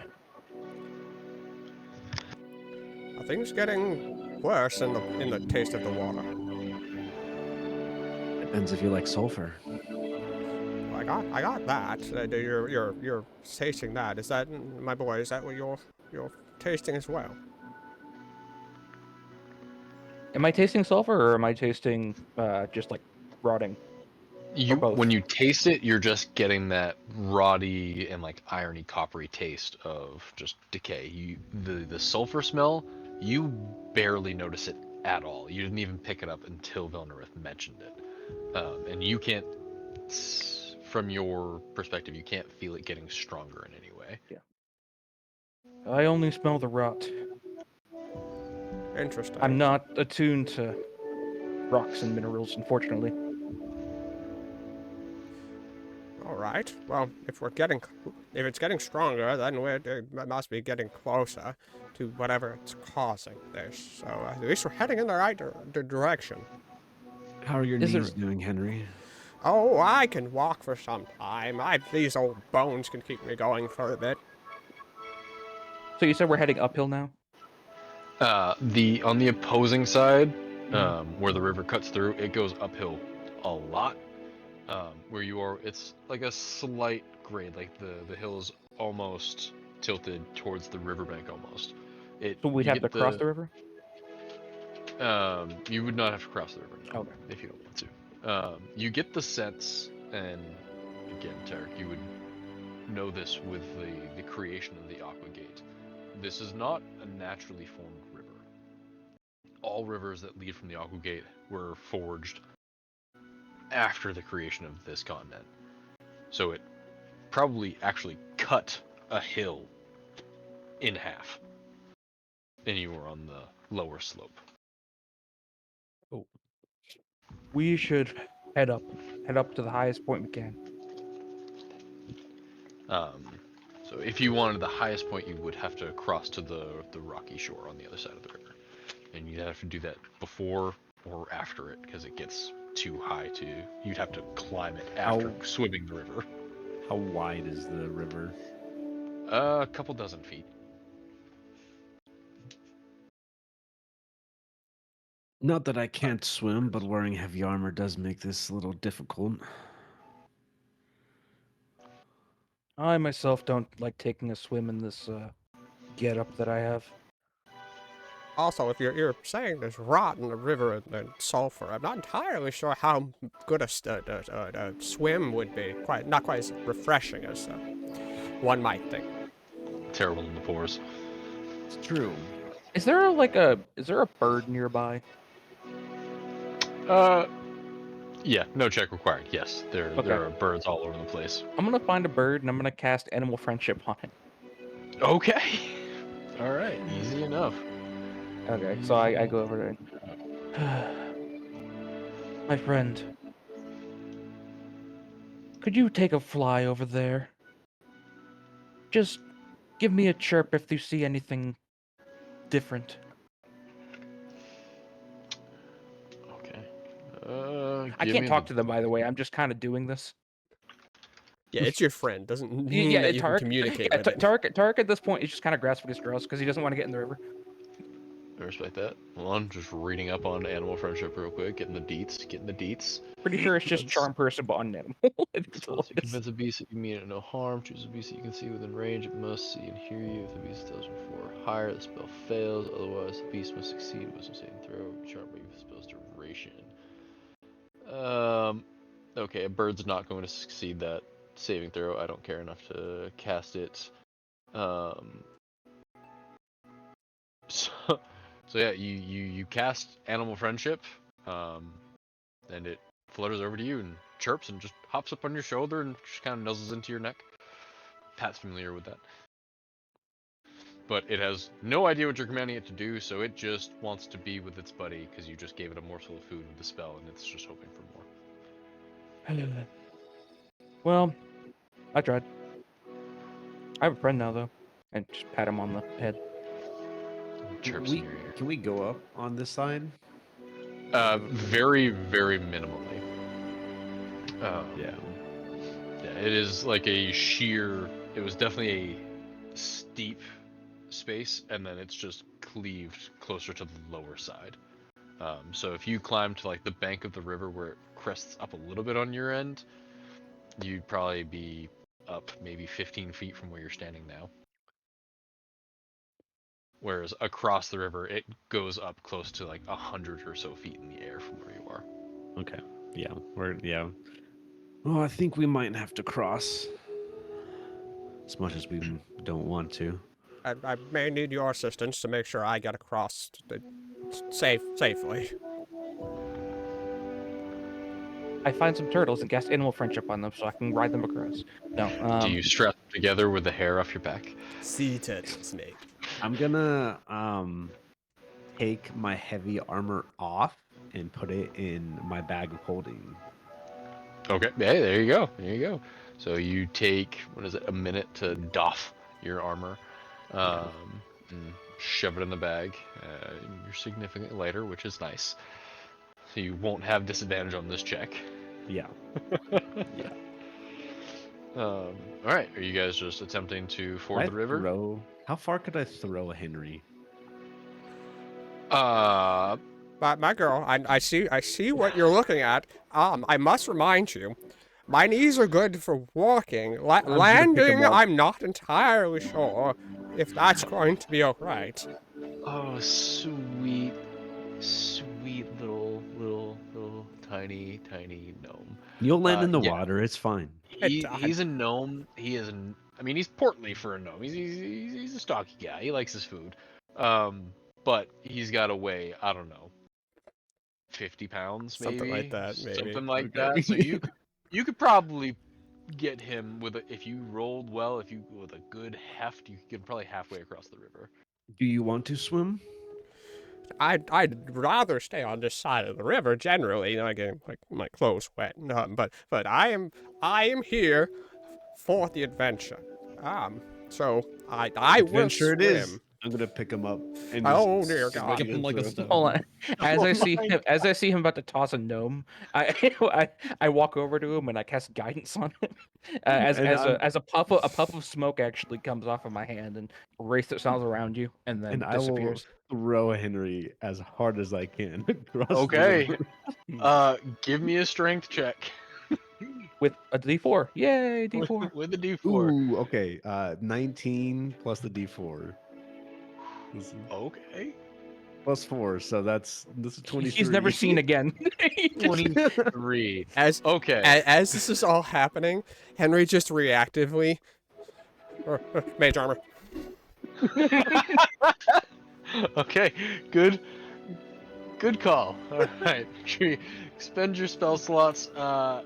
Are things getting worse in the taste of the water? Depends if you like sulfur. Well, I got that. You're tasting that. Is that, my boy? Is that what you're tasting as well? Am I tasting sulfur or am I tasting just like rotting? Both. When you taste it, you're just getting that rotty and like irony coppery taste of just decay. The sulfur smell You barely notice it at all. You didn't even pick it up until Vilnarith mentioned it. And you can't, from your perspective, you can't feel it getting stronger in any way. I only smell the rot. Interesting. I'm not attuned to rocks and minerals, unfortunately. All right. Well, if it's getting stronger, then it must be getting closer to whatever it's causing this. So at least we're heading in the right direction. How are your Is knees it- doing, Henry? Oh, I can walk for some time. These old bones can keep me going for a bit. So you said we're heading uphill now? On the opposing side, Mhm. where the river cuts through, it goes uphill a lot. Where you are, it's like a slight grade, like the hill is almost tilted towards the riverbank almost. So we'd You have to get cross the river? You would not have to cross the river, no, Okay. if you don't want to. You get the sense, and again, Tarek, you would know this with the creation of the Aqua Gate. This is not a naturally formed river. All rivers that lead from the Aqua Gate were forged after the creation of this continent. So it probably actually cut a hill in half. And you were on the lower slope. Oh. We should head up to the highest point we can. So if you wanted the highest point, you would have to cross to the rocky shore on the other side of the river. And you'd have to do that before or after it, because it gets too high you'd have to climb it after swimming the river. How wide is the river? A couple dozen feet. Not that I can't swim, but wearing heavy armor does make this a little difficult. I myself don't like taking a swim in this getup that I have. Also, if you're saying there's rot in the river and sulfur, I'm not entirely sure how good a swim would be. Not quite as refreshing as one might think. Terrible in the pores. It's true. Is there a bird nearby? Yeah, no check required. Yes, there Okay. are birds all over the place. I'm gonna find a bird and I'm gonna cast animal friendship on it. Okay. All right, easy enough. Okay, so I go over there. My friend, could you take a fly over there? Just give me a chirp if you see anything different. Okay. I Give can't me talk to them, by the way. I'm just kind of doing this. Yeah, it's your friend. Doesn't mean Yeah, that you Tarek. can communicate Yeah, with it. Tarek at this point is just kind of grasping his straws because he doesn't want to get in the river. I respect that. Hold on, just reading up on animal friendship real quick, getting the deets. Pretty sure it's just Let's- charm person, but on animal. So let's convince a beast that you mean it no harm. Choose a beast that you can see within range. It must see and hear you. If the beast tells before or higher, the spell fails. Otherwise, the beast must succeed. Wisdom saving throw. Chart by the spell's duration. Okay, a bird's not going to succeed that saving throw. I don't care enough to cast it. So yeah, you cast animal friendship, and it flutters over to you and chirps and just hops up on your shoulder and just kind of nuzzles into your neck. Pat's familiar with that. But it has no idea what you're commanding it to do, so it just wants to be with its buddy because you just gave it a morsel of food with the spell, and it's just hoping for more. Well, I tried. I have a friend now, though, and just pat him on the head. Chirps in your ear. Can we go up on this side? Very, very minimally. Yeah. Yeah, it is like a sheer. It was definitely a steep space, and then it's just cleaved closer to the lower side. So if you climb to like the bank of the river where it crests up a little bit on your end, you'd probably be up maybe 15 feet from where you're standing now. Whereas across the river, it goes up close to like 100 or so feet in the air from where you are. Okay. Yeah. Yeah. Oh, I think we might have to cross. As much as we don't want to. I may need your assistance to make sure I get across safely. I find some turtles and cast animal friendship on them so I can ride them across. No, Do you strap them together with the hair off your back? Sea turtles, mate. I'm gonna take my heavy armor off and put it in my bag of holding. Okay. Hey, there you go. There you go. So you take, what is it, a minute to doff your armor, and shove it in the bag. You're significantly lighter, which is nice. So you won't have disadvantage on this check. Yeah. All right. Are you guys just attempting to ford I the river? How far could I throw a Henry? My girl, I see what you're looking at. I must remind you, my knees are good for walking. gonna pick 'em Landing, up. I'm not entirely sure if that's going to be alright. Oh, sweet, sweet little tiny gnome. You'll land in the yeah. water. It's fine. He's a gnome. I mean, he's portly for a gnome. He's a stocky guy. He likes his food. But he's got to weigh, I don't know, 50 pounds maybe. Something like that, maybe. Something like Okay. that. So you could probably get him if you rolled well, with a good heft, you could get him probably halfway across the river. Do you want to swim? I'd rather stay on this side of the river generally, not getting my clothes wet. But I am here for the adventure. So I will Adventure swim. it is. I'm gonna pick him up. And Oh, just dear swing God. Skip him like a into stone. hold on. As I see him about to toss a gnome, I walk over to him and I cast guidance on him. As a puff of smoke actually comes off of my hand and wraiths itself around you and then And I will disappears. throw a Henry as hard as I can across the Okay. river. Give me a strength check With a D4. Yay, D4. with a D4. Ooh, okay. 19 plus the D4. Okay. Plus 4, so this is 23. He's never seen again. 23. Okay. As this is all happening, Henry just reactively, mage armor. Okay. Good call. All right. Expend your spell slots. Well,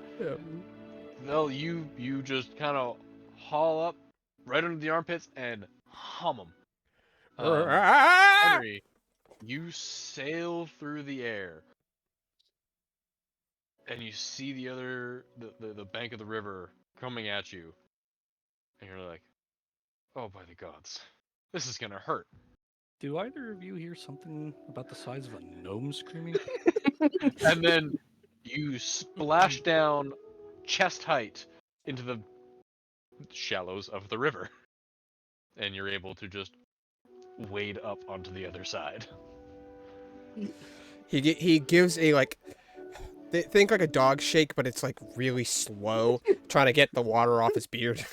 you just kind of haul up right under the armpits and hum them. Henry, you sail through the air, and you see the bank of the river coming at you, and you're like, "Oh, by the gods, this is gonna hurt." Do either of you hear something about the size of a gnome screaming? And then you splash down chest height into the shallows of the river, and you're able to just wade up onto the other side. He gives a think like a dog shake, but it's really slow, trying to get the water off his beard.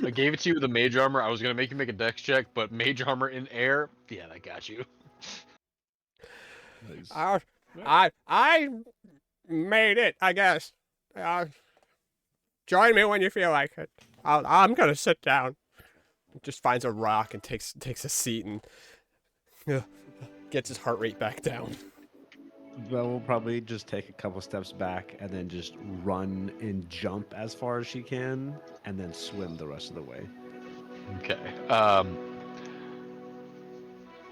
I gave it to you with the mage armor. I was gonna make you make a dex check, but mage armor in air, yeah, that got you. I made it, I guess. Join me when you feel like it. I'm gonna sit down. Just finds a rock and takes a seat and gets his heart rate back down. Well, we'll probably just take a couple steps back and then just run and jump as far as she can, and then swim the rest of the way. Okay.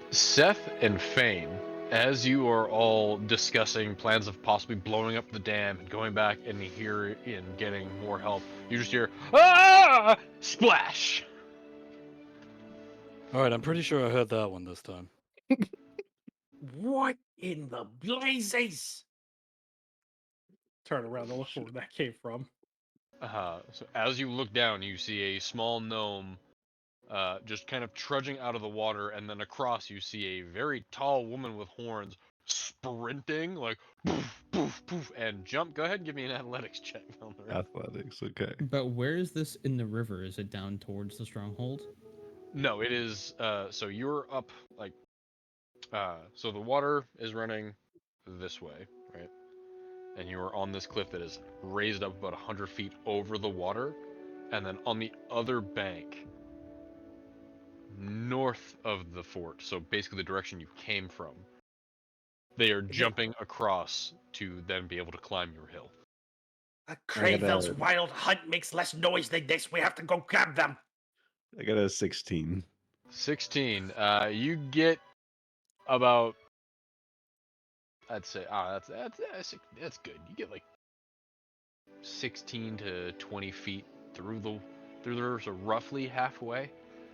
Seth and Fane, as you are all discussing plans of possibly blowing up the dam and going back and getting more help, you just hear splash. All right, I'm pretty sure I heard that one this time. What in the blazes? Turn around and look where that came from. So as you look down, you see a small gnome just kind of trudging out of the water, and then across you see a very tall woman with horns sprinting, like poof, poof, poof, and jump. Go ahead and give me an athletics check. Athletics, okay. But where is this in the river? Is it down towards the stronghold? No, it is, so you're up, so the water is running this way, right? And you are on this cliff that is raised up about 100 feet over the water, and then on the other bank north of the fort, so basically the direction you came from. They are jumping across to then be able to climb your hill. Kravel's wild hunt makes less noise than this. We have to go grab them. I got a 16. 16. You get about, I'd say, that's good. You get like 16 to 20 feet through the river, so roughly halfway.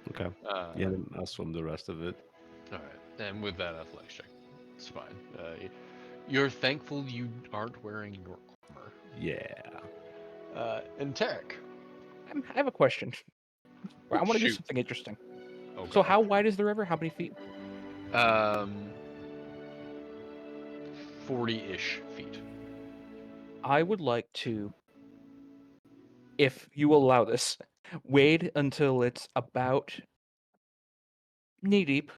Okay. Yeah, then I'll swim the rest of it. All right, and with that athletics check, it's fine. You're thankful you aren't wearing your armor. Yeah. And Tarek. I have a question. I want to do Shoot. something interesting. Okay. So how wide is the river? How many feet? 40-ish feet. I would like to, if you will allow this, wade until it's about knee deep.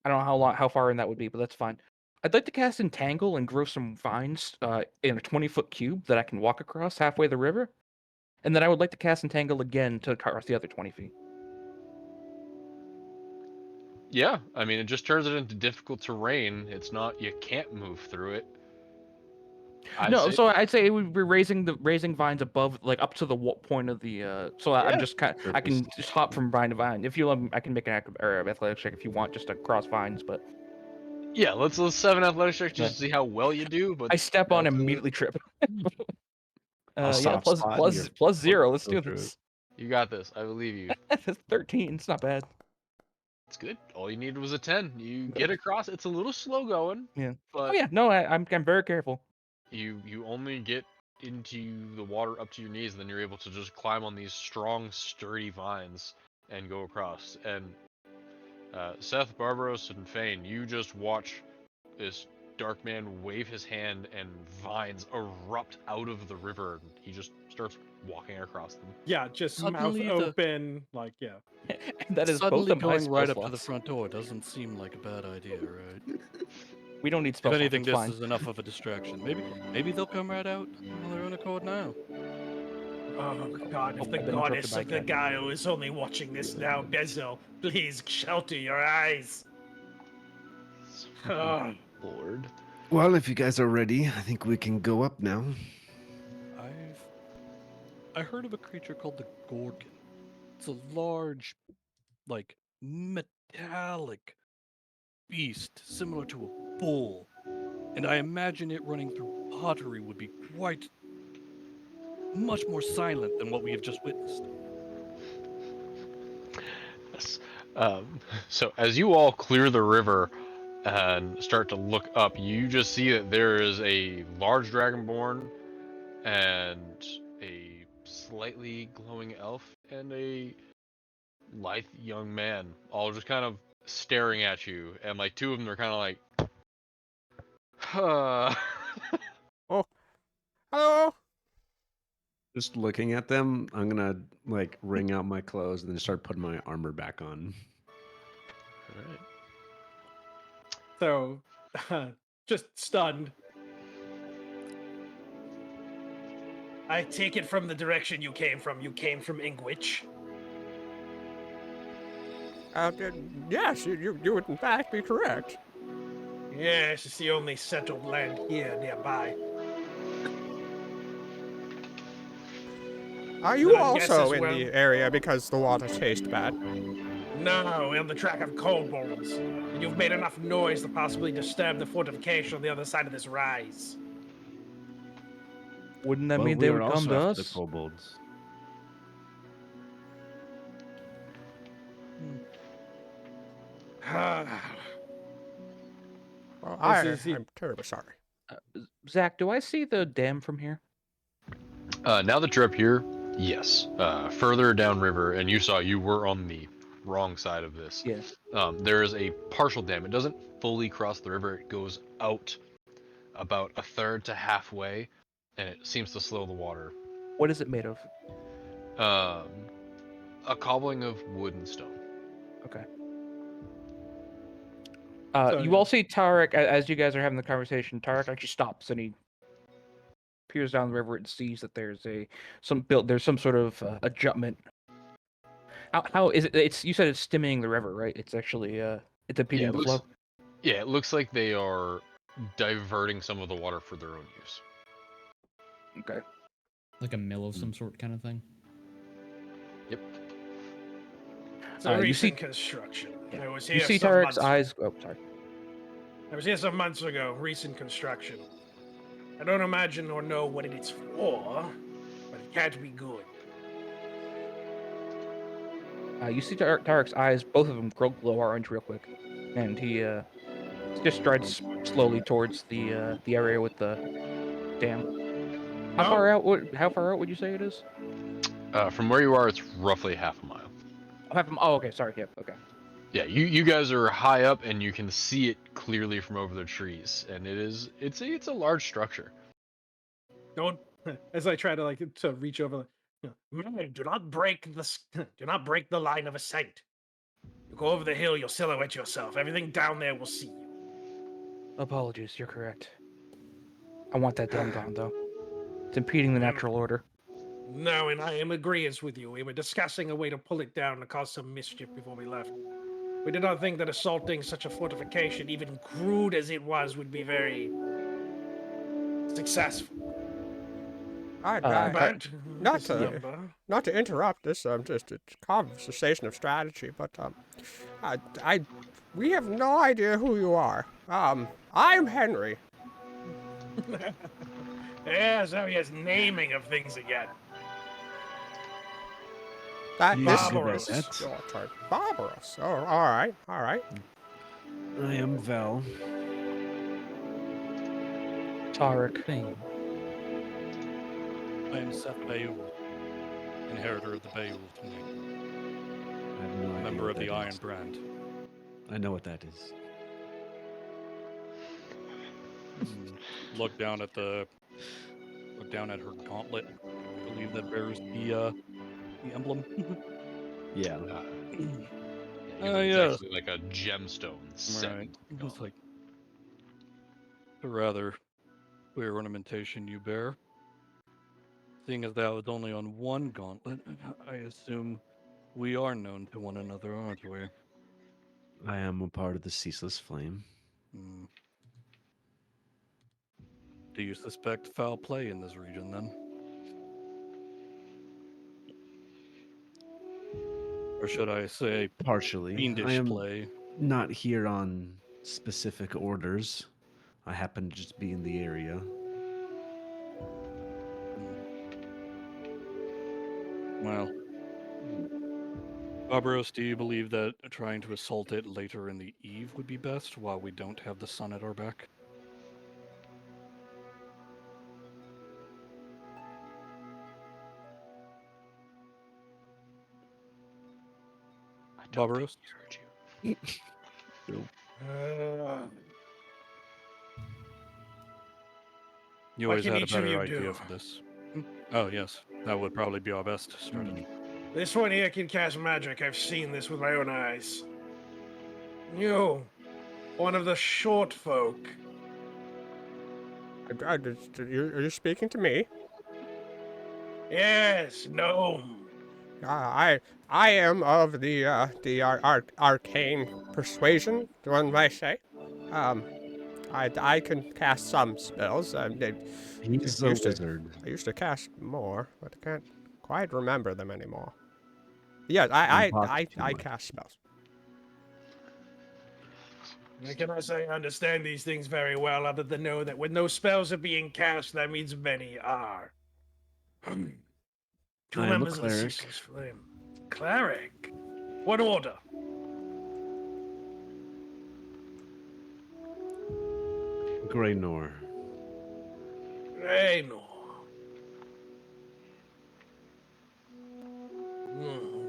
I don't know how far in that would be, but that's fine. I'd like to cast Entangle and grow some vines in a 20-foot cube that I can walk across halfway the river. And then I would like to cast Entangle again to cross the other 20 feet. Yeah, I mean, it just turns it into difficult terrain. It's not, you can't move through it. So I'd say it would be raising vines above, like up to the point of the. I'm just I can just hop from vine to vine. If you love, I can make an athletics check if you want, just to cross vines. But yeah, let's 7 athletics check just to see how well you do. But I step on and immediately trip. Soft spot and you're plus 0. Let's go do through this. You got this. I believe you. That's 13. It's not bad. It's good. All you needed was a 10. You get across. It's a little slow going. Yeah. But Oh yeah. No, I'm very careful. you only get into the water up to your knees, and then you're able to just climb on these strong, sturdy vines and go across. And Seth, Barbaros, and Fane, you just watch this dark man wave his hand, and vines erupt out of the river, and he just starts walking across them. Yeah, just Suddenly mouth open, yeah. And that is Suddenly both of my going right spell up to the slots. front door doesn't seem like a bad idea, right? We don't need spell If slots. anything, It's this fine. is enough of a distraction. Maybe they'll come right out on their own accord now. Oh God, if I've the been goddess interrupted by of the cat. guy who is only watching this now, Bezo, please shelter your eyes. Oh. Lord. Well, if you guys are ready, I think we can go up now. I heard of a creature called the Gorgon. It's a large, like, metallic beast similar to a bull. And I imagine it running through pottery would be much more silent than what we have just witnessed. Yes. So as you all clear the river and start to look up, you just see that there is a large dragonborn and a slightly glowing elf and a lithe young man, all just kind of staring at you. And like two of them are kind of like, Oh, hello. Just looking at them, I'm gonna like wring out my clothes and then start putting my armor back on. All right. So, just stunned. I take it from the direction you came from. You came from Ingwich. Yes, you would in fact be correct. Yes, it's the only settled land here nearby. Are you Then I guess also as in well- the area because the water tastes bad? No, we're on the track of kobolds. And you've made enough noise to possibly disturb the fortification on the other side of this rise. Wouldn't that Well, mean we they are would come also to after us? the kobolds. Well, This is- I'm terribly sorry. Zach, do I see the dam from here? Now that you're up here, yes. Further downriver, and you were on the wrong side of this. Yeah. There is a partial dam. It doesn't fully cross the river. It goes out about a third to halfway, and it seems to slow the water. What is it made of? A cobbling of wood and stone. Okay. So- You all see Tarek as you guys are having the conversation. Tarek actually stops and he peers down the river and sees that there's some sort of adjutment How is it? It's you said it's stemming the river, right? It's actually it's impeding it the looks, flow. Yeah, it looks like they are diverting some of the water for their own use. Okay. Like a mill of some sort, kind of thing. Yep. It's a You see- recent construction. Yeah. I was You here see some Tarek's months. eyes. Oh, sorry. I was here some months ago. Recent construction. I don't imagine or know what it's for, but it can't be good. You see Tarek's eyes. Both of them glow orange real quick, and he just strides slowly towards the area with the dam. How No. far out? How far out would you say it is? From where you are, it's roughly half a mile. Oh, okay. Sorry. Yep. Okay. Yeah, you guys are high up and you can see it clearly from over the trees, and it's a large structure. Don't. As I try to reach over. Man, do not break do not break the line of ascent. You go over the hill, you'll silhouette yourself. Everything down there will see you. Apologies. You're correct. I want that dam gone though. It's impeding the natural order. No, and I am agreeing with you. We were discussing a way to pull it down to cause some mischief before we left. We did not think that assaulting such a fortification, even crude as it was, would be very successful. I'd, But not this to- number, not to interrupt this just a conversation of strategy, but we have no idea who you are. I'm Henry. yeah, so he has naming of things again. This Barbaros. is your turn. Barbaros. Oh, all right. I am Vel. Tarek. Thing. I am Seth Beowulf, inheritor of the Beowulf name, I have no idea member what of the that Iron is. Brand. I know what that is. Look down at her gauntlet. I believe that bears the emblem. Yeah. It's Yeah. actually like a gemstone set Right. into the It's gauntlet. like a rather clear ornamentation you bear. Seeing as that was only on one gauntlet, I assume we are known to one another, aren't we? I am a part of the Ceaseless Flame. Hmm. Do you suspect foul play in this region then? Or should I say Partially. fiendish I am play? not here on specific orders. I happen to just be in the area. Well, Barbaros, do you believe that trying to assault it later in the eve would be best while we don't have the sun at our back? I don't think Barbaros? he heard you. You What always can had a each of better you idea do? for this. Oh, yes. That would probably be our best strategy. This one here can cast magic. I've seen this with my own eyes. You, one of the short folk. Are you speaking to me? Yes, gnome. I am of the arcane persuasion, one might say. I can cast some spells. He's a used to- wizard. I used to cast more, but I can't quite remember them anymore. Yeah, I talking too much. cast spells. I cannot say I understand these things very well, other than know that when those spells are being cast, that means many are. Two I am a members of the cleric. Ceaseless Flame. Cleric? What order? Greynor. Raynor.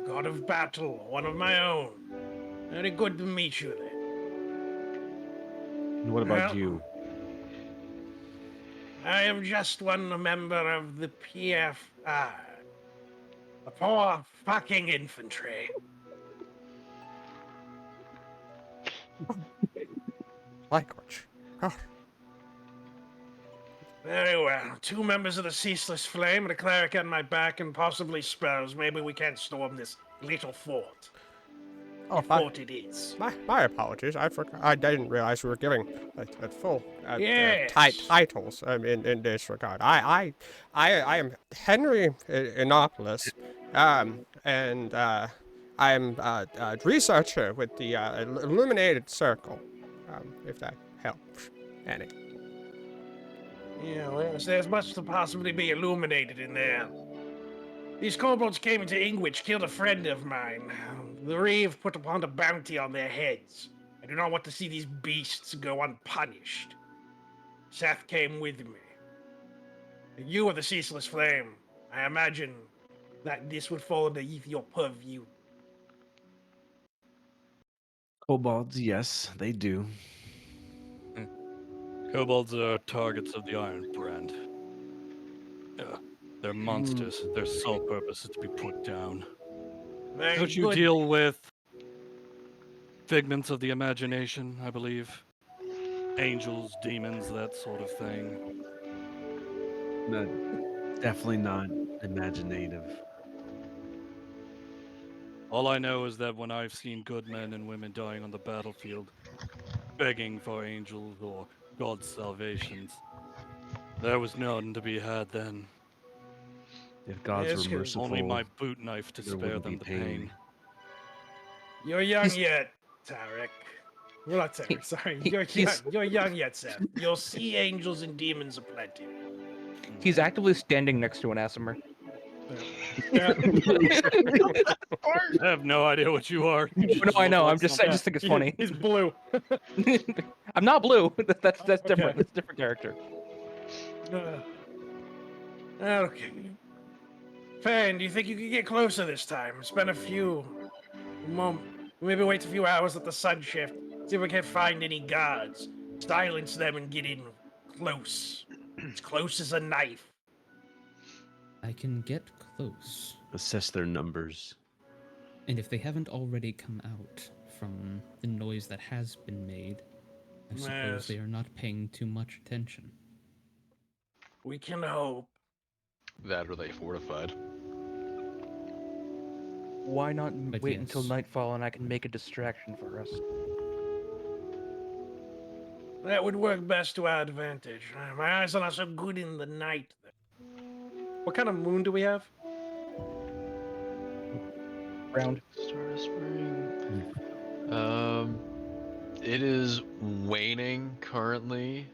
God of battle, one of my own. Very good to meet you then. And what about Well, you? I am just one member of the PFI. The poor fucking infantry. Language. God. Very well. Two members of the Ceaseless Flame and a cleric at my back and possibly spells. Maybe we can't storm this little fort. Oh, A fort it is. my apologies. I forgot. I didn't realize we were giving a full Yes. titles in this regard. I am Henry Innopolis, and I'm a researcher with the Illuminated Circle. If that helps any. Yeah, well, there's much to possibly be illuminated in there. These kobolds came into Ingwich, killed a friend of mine. The Reeve put upon a bounty on their heads. I do not want to see these beasts go unpunished. Seth came with me. You are the Ceaseless Flame. I imagine that this would fall underneath your purview. Kobolds, yes, they do. Kobolds are targets of the Iron Brand. They're monsters. Their sole purpose is to be put down. Very Don't you good. deal with figments of the imagination, I believe? Angels, demons, that sort of thing. No, definitely not imaginative. All I know is that when I've seen good men and women dying on the battlefield, begging for angels or God's salvations, there was none to be had then. If gods Yes, were 'cause merciful, Only my boot knife to there spare wouldn't them be the pain. You're young yet, Tarek. Well, not Tarek, sorry. You're young. You're young yet, Seth. You'll see angels and demons aplenty. He's actively standing next to an Asimer. Yeah. I have no idea what you are. You No, just I look know. like I just think it's funny. He's blue. I'm not blue. That's different. Okay. That's a different character. Okay. Fan, do you think you could get closer this time? Spend a few maybe wait a few hours at the sun shift. See if we can find any guards. Silence them and get in close. As close as a knife. I can get close. assess their numbers. And if they haven't already come out from the noise that has been made, I suppose Yes. they are not paying too much attention. We can hope. That or they fortified. Why not But wait until yes. nightfall and I can make a distraction for us? That would work best to our advantage. My eyes are not so good in the night. What kind of moon do we have? Round. Start of spring. It is waning currently,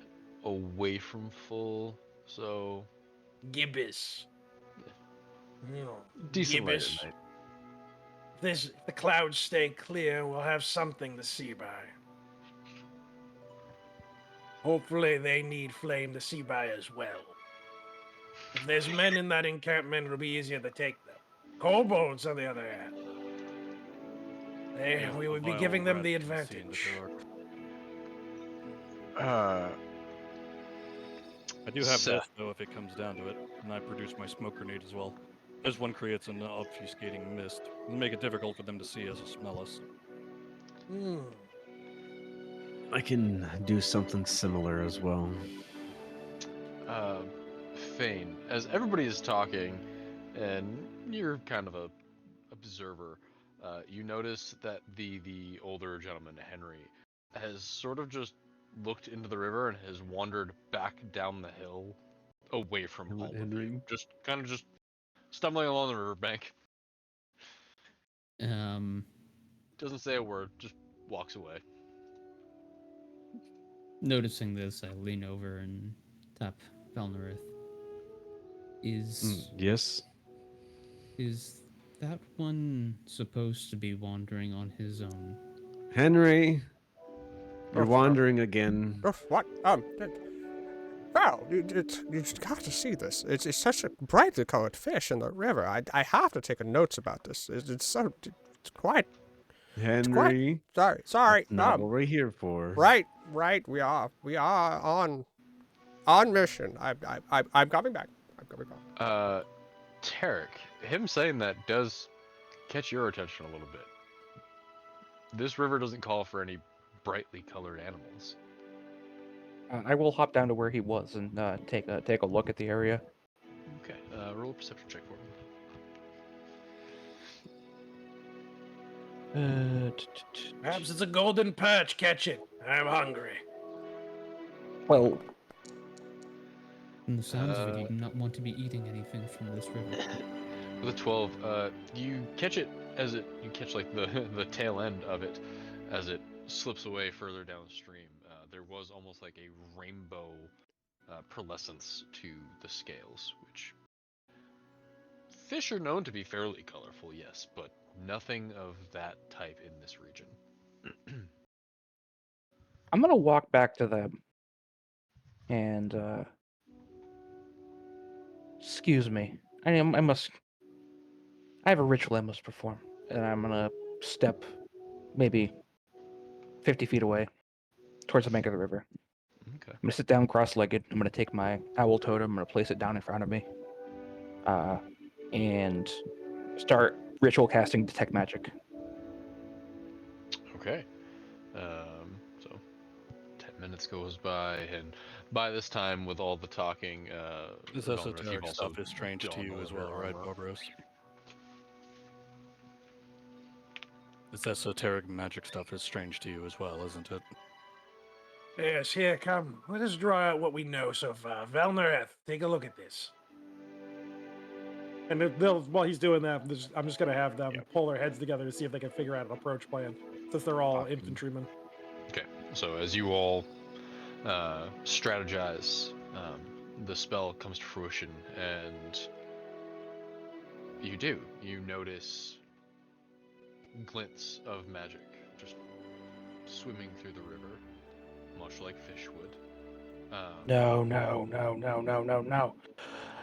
away from full, so Gibbous. decent light Gibbous. at night. If the clouds stay clear, we'll have something to see by. Hopefully they need flame to see by as well. If there's men in that encampment, it'll be easier to take them. Kobolds, on the other hand. We would be Vile giving them the rats can see in the advantage. dark. I do have Seth. both, though, if it comes down to it, and I produce my smoke grenade as well. This one creates an obfuscating mist. It'll make it difficult for them to see us or smell us. I can do something similar as well. Fane, as everybody is talking, and you're kind of a observer, you notice that the older gentleman, Henry, has sort of just looked into the river and has wandered back down the hill, away from all of you. Just kind of just stumbling along the riverbank. Doesn't say a word, just walks away. Noticing this, I lean over and tap Valnerith. Yes. Is that one supposed to be wandering on his own? Henry, you're Oh, wandering again. What? Wow, you just got to see this. It's such a brightly colored fish in the river. I have to take notes about this. It's quite. Henry, Sorry. that's not what we're here for. Right. We are on mission. I'm coming back. Tarek, him saying that does catch your attention a little bit. This river doesn't call for any brightly colored animals. I will hop down to where he was and take a look at the area. Okay, roll a perception check for Perhaps it's a golden perch. Catch it. I'm hungry. Well, From the sounds of it, you do not want to be eating anything from this river. With a 12, you catch it as you catch like the tail end of it as it slips away further downstream. There was almost like a rainbow pearlescence to the scales, which fish are known to be fairly colorful, yes, but nothing of that type in this region. I'm gonna walk back to them and excuse me. I have a ritual I must perform, and I'm gonna step maybe 50 feet away towards the bank of the river. Okay. I'm gonna sit down cross-legged. I'm gonna take my owl totem. I'm gonna place it down in front of me, and start ritual casting detect magic. Okay. So 10 minutes goes by, and by this time, with all the talking, This Velnrith, you've esoteric also stuff is strange to donned you all as of your well, right, armor. Barbaros? This esoteric magic stuff is strange to you as well, isn't it? Yes, here, come. Let us draw out what we know so far. Velnareth, take a look at this. And while he's doing that, I'm just going to have them pull their heads together to see if they can figure out an approach plan, since they're all infantrymen. Okay, so as you all strategize, the spell comes to fruition, and you notice glints of magic just swimming through the river, much like fish would. No.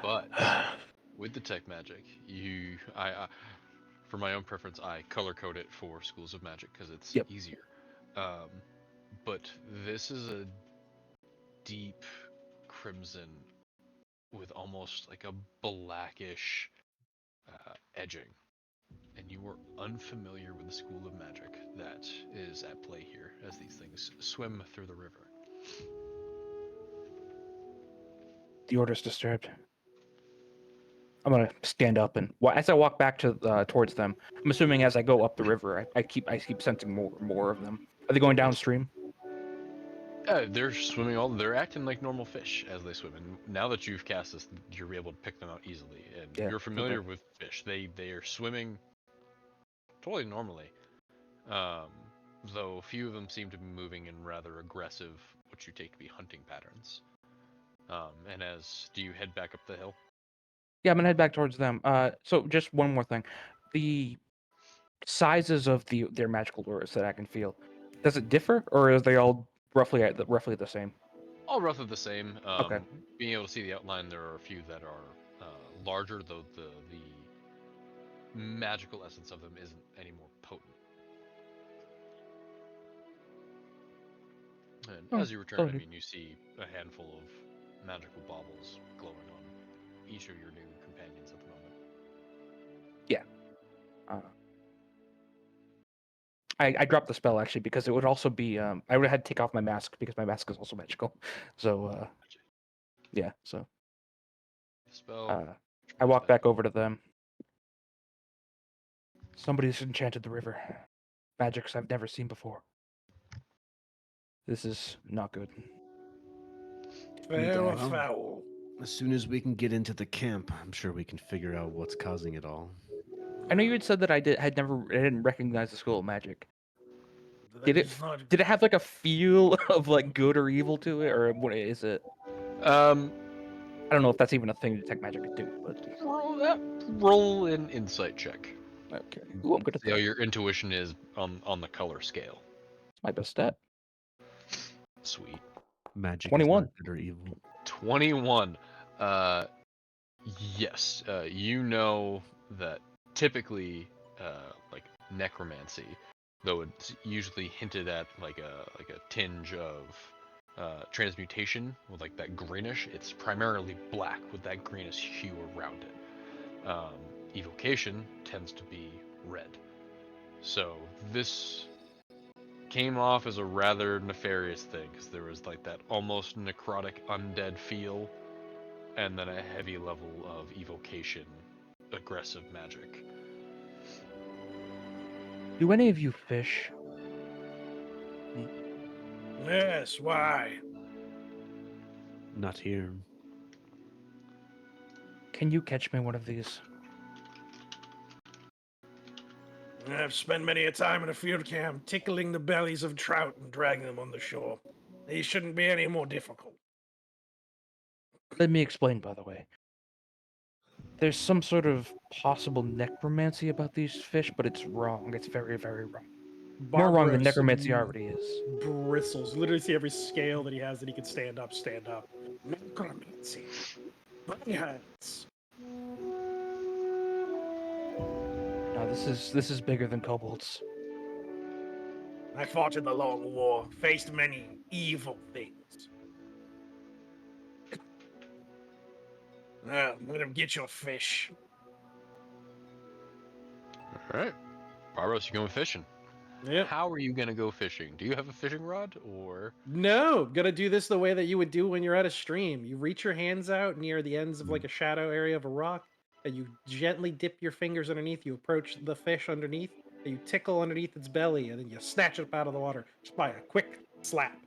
But with detect magic, for my own preference, I color code it for schools of magic because it's Yep. easier. But this is a deep crimson with almost like a blackish edging, and you are unfamiliar with the school of magic that is at play here as these things swim through the river. The order's disturbed. I'm gonna stand up and as I walk back to towards them. I'm assuming as I go up the river, I keep sensing more of them. Are they going downstream? They're they're acting like normal fish as they swim, and now that you've cast this, you're able to pick them out easily, and Yeah, you're familiar okay. with fish. They are swimming totally normally, though a few of them seem to be moving in rather aggressive, what you take to be hunting patterns. And do you head back up the hill? Yeah, I'm gonna head back towards them. So just one more thing, the sizes of their magical lures that I can feel, does it differ, or are they all roughly the same? All roughly the same. Okay. Being able to see the outline, there are a few that are larger, though the magical essence of them isn't any more potent. And as you return, I mean, you see a handful of magical baubles glowing on each of your new companions at the moment. Yeah. I dropped the spell actually because it would also be I would have had to take off my mask because my mask is also magical. So yeah, so Spell. I walk back over to them. Somebody's enchanted the river. Magics I've never seen before. This is not good. Fair or Well, foul? as soon as we can get into the camp, I'm sure we can figure out what's causing it all. I know you had said that I didn't recognize the school of magic. Did it have like a feel of like good or evil to it, or what is it? I don't know if that's even a thing Detect Magic could do, but Roll an insight check. okay. Ooh, I'm good at See how that. your intuition is on the color scale. It's my best stat. Sweet. Magic 21. is not good or evil. 21. Yes. You know that typically, like necromancy, though it's usually hinted at like a tinge of transmutation with like that greenish. It's primarily black with that greenish hue around it. Evocation tends to be red. So this came off as a rather nefarious thing because there was like that almost necrotic undead feel, and then a heavy level of evocation, aggressive magic. Do any of you fish? Yes, why? Not here. Can you catch me one of these? I've spent many a time in a field camp tickling the bellies of trout and dragging them on the shore. These shouldn't be any more difficult. Let me explain, by the way. There's some sort of possible necromancy about these fish, but it's wrong. It's very, very wrong. More wrong than Barbaros necromancy already is. bristles. Literally see every scale that he has that he can stand up, stand up. Necromancy. My hands. No, this is bigger than kobolds. I fought in the Long War, faced many evil things. Let him get your fish. All right. Barbaros, you going fishing? Yep. How are you going to go fishing? Do you have a fishing rod or? No, gonna do this the way that you would do when you're at a stream. You reach your hands out near the ends of like a shadow area of a rock, and you gently dip your fingers underneath. You approach the fish underneath, and you tickle underneath its belly, and then you snatch it up out of the water just by a quick slap.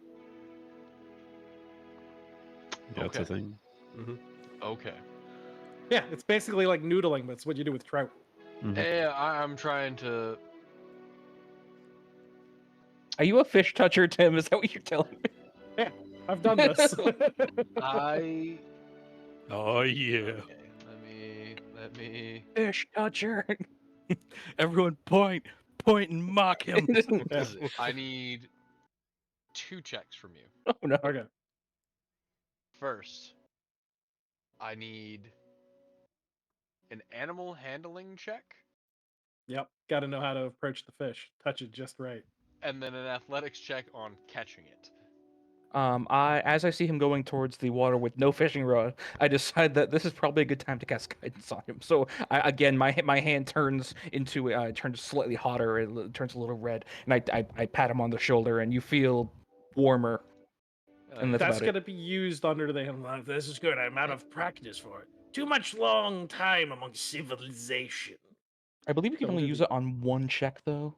Yeah, that's a Okay. thing. Okay. Yeah, it's basically like noodling, but it's what you do with trout. Yeah, I'm trying to. Are you a fish toucher, Tim? Is that what you're telling me? Yeah, I've done this. I. Oh yeah. Okay. Let me. Fish toucher. Everyone point and mock him. Yeah. I need 2 checks from you. Oh no. Okay. First, I need an animal handling check, Yep. Got to know how to approach the fish. Touch it just right. and then an athletics check on catching it. As I see him going towards the water with no fishing rod, I decide that this is probably a good time to cast guidance on him. So again, my hand turns into turns slightly hotter, turns a little red, and I pat him on the shoulder, and you feel warmer. And that's That's about going it. to be used under the hand. This is good. I'm out of practice for it. Too much long time among civilization. I believe you can So only we'll use do it on one check though.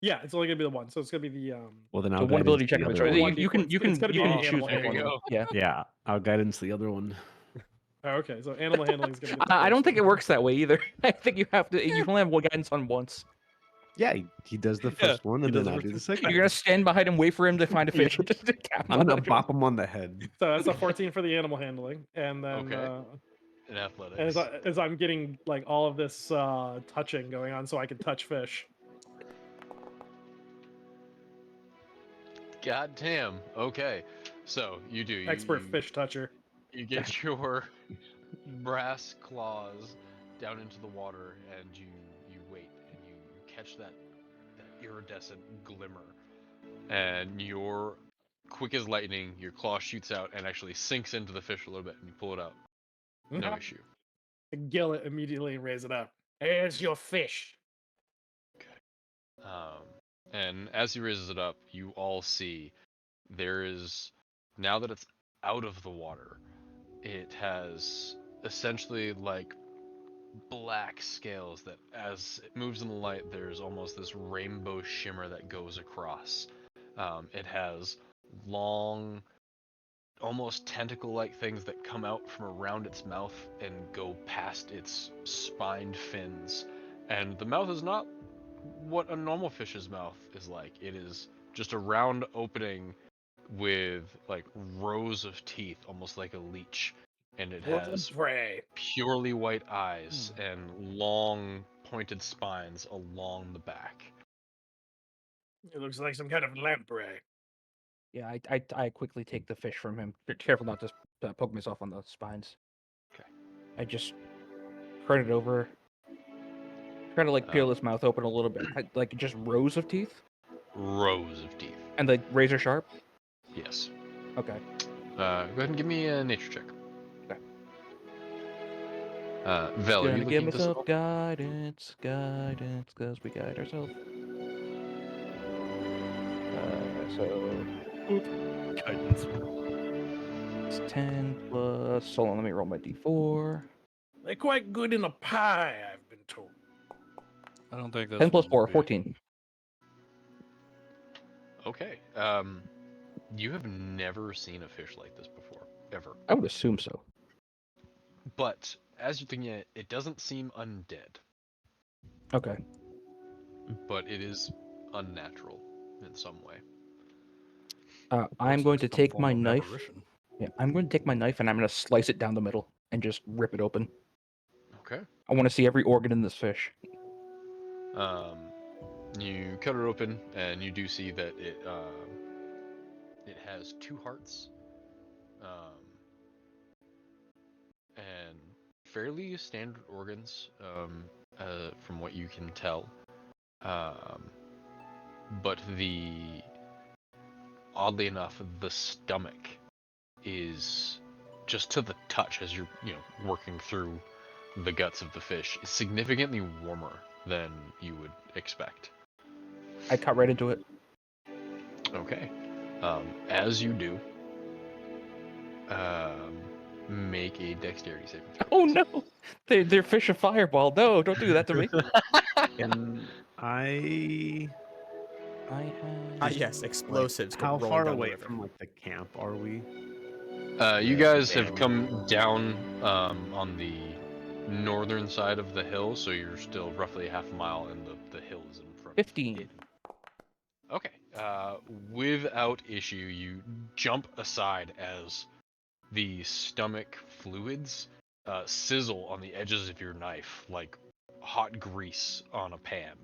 Yeah, it's only gonna be the one. So it's gonna be the Well, then So I'll one guidance ability check the of a other choice. one. You can It's gotta be the choose animal which one. handling. Yeah. Yeah, I'll guidance the other one. Oh, okay, so animal handling is gonna get the I don't first think it one. works that way either. I think you have to. You can only have one guidance on once. Yeah, he does the Yeah, first one, he and does then the I'll do the first second. You're gonna stand behind him, wait for him to find a fish, and just cap him I'm on gonna the shoulder. bop him on the head. So that's a 14 for the animal handling, and then Okay. In and athletics. as I'm getting like all of this touching going on, so I can touch fish. God damn. Okay. So you do. Expert fish toucher. You get your brass claws down into the water, and you wait, and you catch that iridescent glimmer, and you're quick as lightning. Your claw shoots out and actually sinks into the fish a little bit, and you pull it out. No issue. Gill it immediately and raise it up. Here's your fish. And as he raises it up, you all see there is, now that it's out of the water, it has essentially like black scales that as it moves in the light, there's almost this rainbow shimmer that goes across. It has long, almost tentacle-like things that come out from around its mouth and go past its spined fins. And the mouth is not what a normal fish's mouth is like. It is just a round opening with like rows of teeth, almost like a leech. And it has Prey. purely white eyes and long pointed spines along the back. It looks like some kind of lamprey. Yeah, I quickly take the fish from him. Be careful not to poke myself on the spines. Okay. I just turn it over. Try to like peel his mouth open a little bit. Like just rows of teeth? Rows of teeth. And like razor sharp? Yes. Okay. Go ahead and give me a nature check. Okay. Vel, are you Gonna give looking to myself guidance, because we guide ourselves. So Guidance. it's 10 plus. Hold on, let me roll my d4. They're quite good in a pie, I've been told. I don't think this 10 plus one 4, will be. 14. Okay. You have never seen a fish like this before, ever. I would assume so. But as you're thinking it doesn't seem undead, Okay. but it is unnatural in some way. I'm Looks going like to some take form my of knife. apparition. Yeah, I'm going to take my knife and I'm going to slice it down the middle and just rip it open. Okay. I want to see every organ in this fish. You cut it open, and you do see that it has 2 hearts, and fairly standard organs, from what you can tell. But oddly enough, the stomach is just to the touch as you're working through the guts of the fish is significantly warmer than you would expect. I cut right into it. Okay. As you do, make a dexterity saving throw. Oh no! They're fish of fireball. No, don't do that to me. And I. I have. Yes, Like, explosives go how rolling far down the away river. from like the camp are we? You The guys have band. come down on the northern side of the hill, so you're still roughly half a mile, and the hill is in front. 15. Okay. Without issue, you jump aside as the stomach fluids sizzle on the edges of your knife like hot grease on a pan,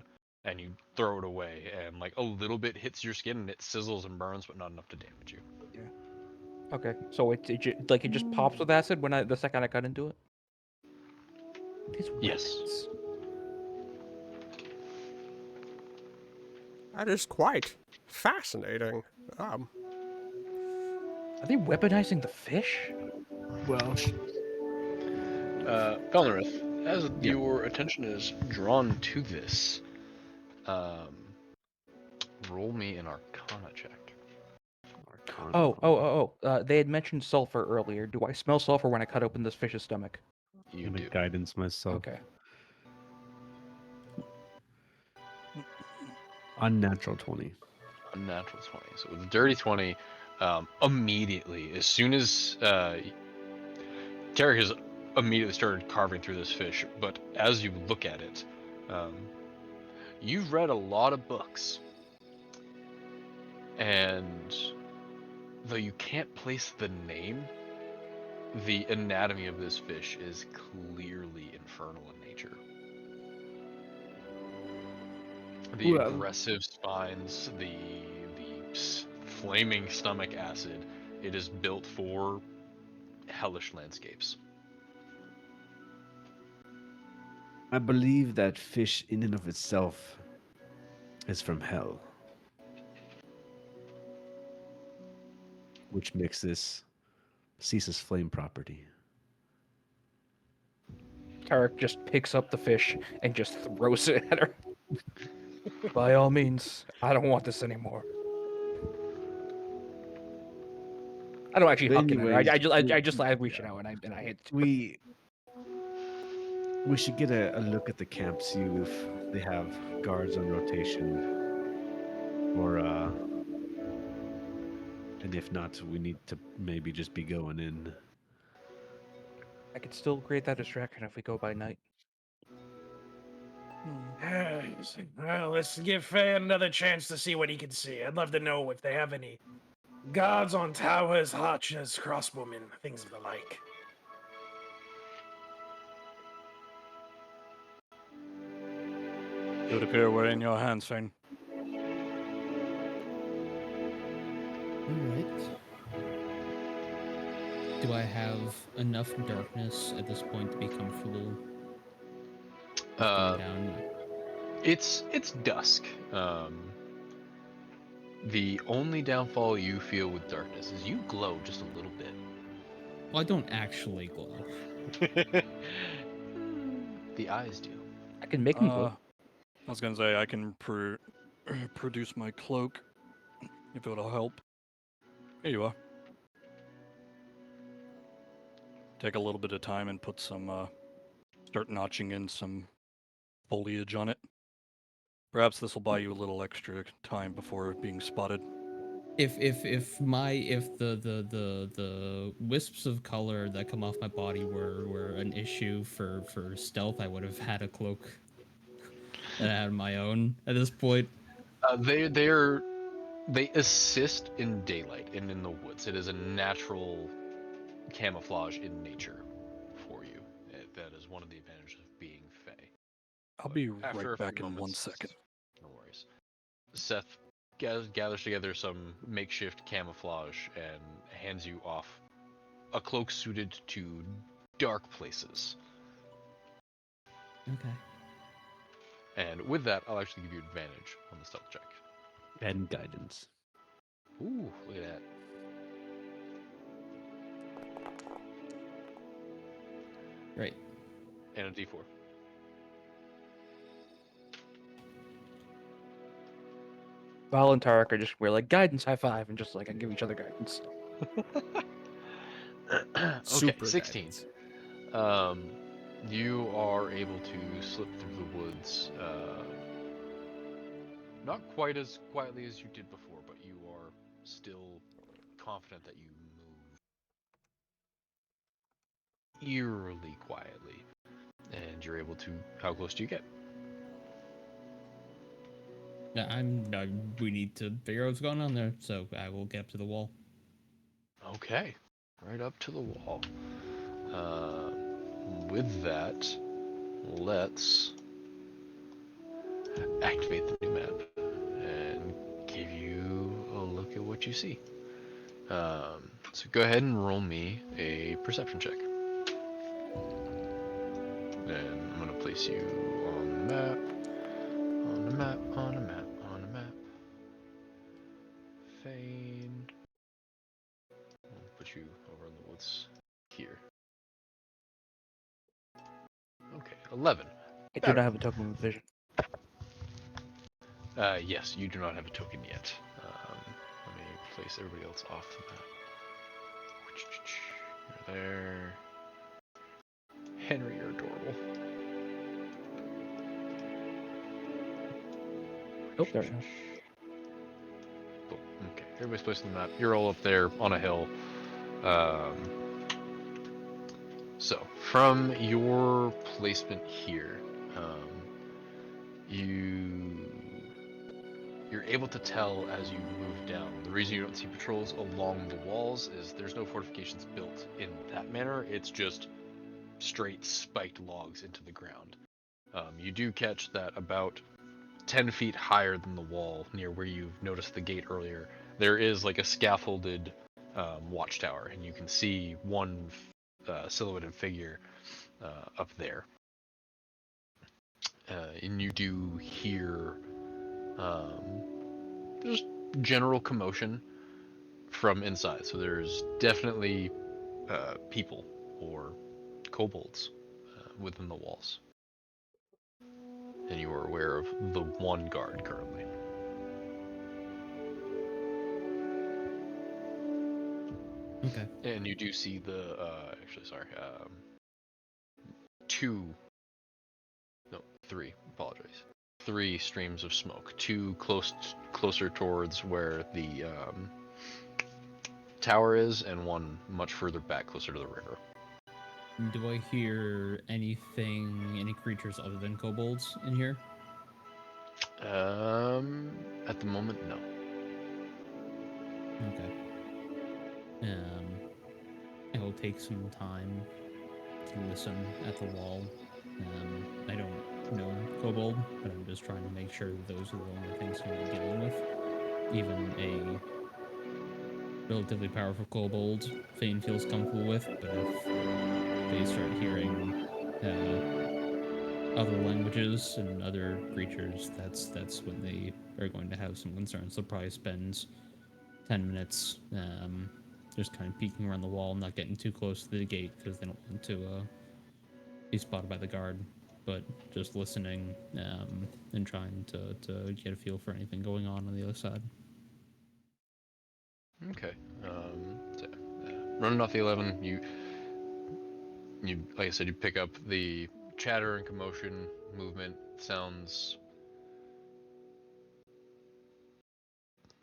and you throw it away, and like a little bit hits your skin, and it sizzles and burns, but not enough to damage you. Okay, so it just pops with acid when the second I cut into it. These Yes. weapons. That is quite fascinating. Are they weaponizing the fish? Well, Felnerith, as Yeah. your attention is drawn to this, roll me an Arcana check. They had mentioned sulfur earlier. Do I smell sulfur when I cut open this fish's stomach? You I'm do. gonna guidance myself. Okay. Unnatural 20. Unnatural 20. So with a dirty 20, immediately, as soon as Tarek has immediately started carving through this fish, but as you look at it, you've read a lot of books, and though you can't place the name, the anatomy of this fish is clearly infernal in nature. The Well- aggressive spines, the flaming stomach acid, it is built for hellish landscapes. I believe that fish in and of itself is from hell. Which makes this Cease's flame property. Tarek just picks up the fish and just throws it at her. By all means, I don't want this anymore. I don't actually huck it at her. Anyways, I just reach it out and I hit. We should get a look at the camp, see if they have guards on rotation, or and if not, we need to maybe just be going in. I could still create that distraction if we go by night. Well, let's give Faye another chance to see what he can see. I'd love to know if they have any guards on towers, archers, crossbowmen, things of the like. It would appear we're in your hands, Fane. Alright. Do I have enough darkness at this point to be comfortable with going down? It's dusk. The only downfall you feel with darkness is you glow just a little bit. Well, I don't actually glow. The eyes do. I can make them glow. I was gonna say I can produce my cloak if it'll help. Here you are. Take a little bit of time and put some, start notching in some foliage on it. Perhaps this will buy you a little extra time before being spotted. If the wisps of color that come off my body were an issue for stealth, I would have had a cloak that I had my own at this point. They assist in daylight and in the woods. It is a natural camouflage in nature for you. That is one of the advantages of being Fey. I'll be After right a few back in 1 moments, second. no worries. Seth gathers together some makeshift camouflage and hands you off a cloak suited to dark places. Okay. And with that, I'll actually give you advantage on the stealth check. And guidance. Ooh, look at that. Right. And a d4. Val and Tarek are just, we're like, guidance, high five, and just like, I give each other guidance. Okay, Super 16. guidance. You are able to slip through the woods, not quite as quietly as you did before, but you are still confident that you move eerily quietly, and you're able to. How close do you get? Yeah, we need to figure out what's going on there, so I will get up to the wall. Okay, right up to the wall. With that, let's activate the new map and give you a look at what you see. So go ahead and roll me a perception check. And I'm gonna place you on the map, on the map, on the map, on the map. Fane. I'll put you over in the woods here. Okay, 11. I do not have a token of vision. Yes, you do not have a token yet. Let me place everybody else off the map. You're there. Henry, you're adorable. Oh, there we go. Boom. Okay, everybody's placed on the map. You're all up there on a hill. So, from your placement here, you're able to tell as you move down. The reason you don't see patrols along the walls is there's no fortifications built in that manner. It's just straight spiked logs into the ground. You do catch that about 10 feet higher than the wall, near where you noticed the gate earlier, there is like a scaffolded watchtower, and you can see one silhouetted figure up there. And you do hear just general commotion from inside. So there's definitely people or kobolds within the walls. And you are aware of the one guard currently. Okay. And you do see the, three streams of smoke. Two closer towards where the tower is, and one much further back, closer to the river. Do I hear anything, any creatures other than kobolds in here? At the moment, no. Okay. I will take some time to listen at the wall. I don't know kobold, but I'm just trying to make sure that those are the only things I'm going to be dealing with. Even a relatively powerful kobold, Fane feels comfortable with, but if they start hearing other languages and other creatures, that's when they are going to have some concerns. They'll probably spend 10 minutes just kind of peeking around the wall, not getting too close to the gate because they don't want to be spotted by the guard, but just listening and trying to get a feel for anything going on the other side. Okay. So, running off the 11, you like I said, you pick up the chatter and commotion, movement sounds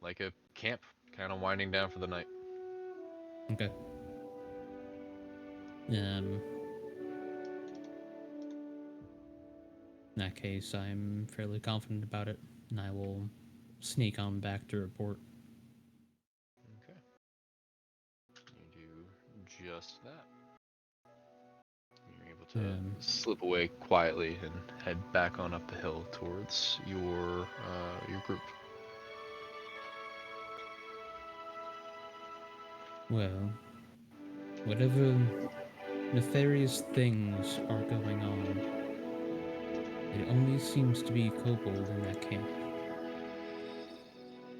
like a camp, kind of winding down for the night. Okay. In that case, I'm fairly confident about it, and I will sneak on back to report. Okay. You do just that. You're able to slip away quietly and head back on up the hill towards your group. Well, whatever nefarious things are going on, it only seems to be kobold in that camp.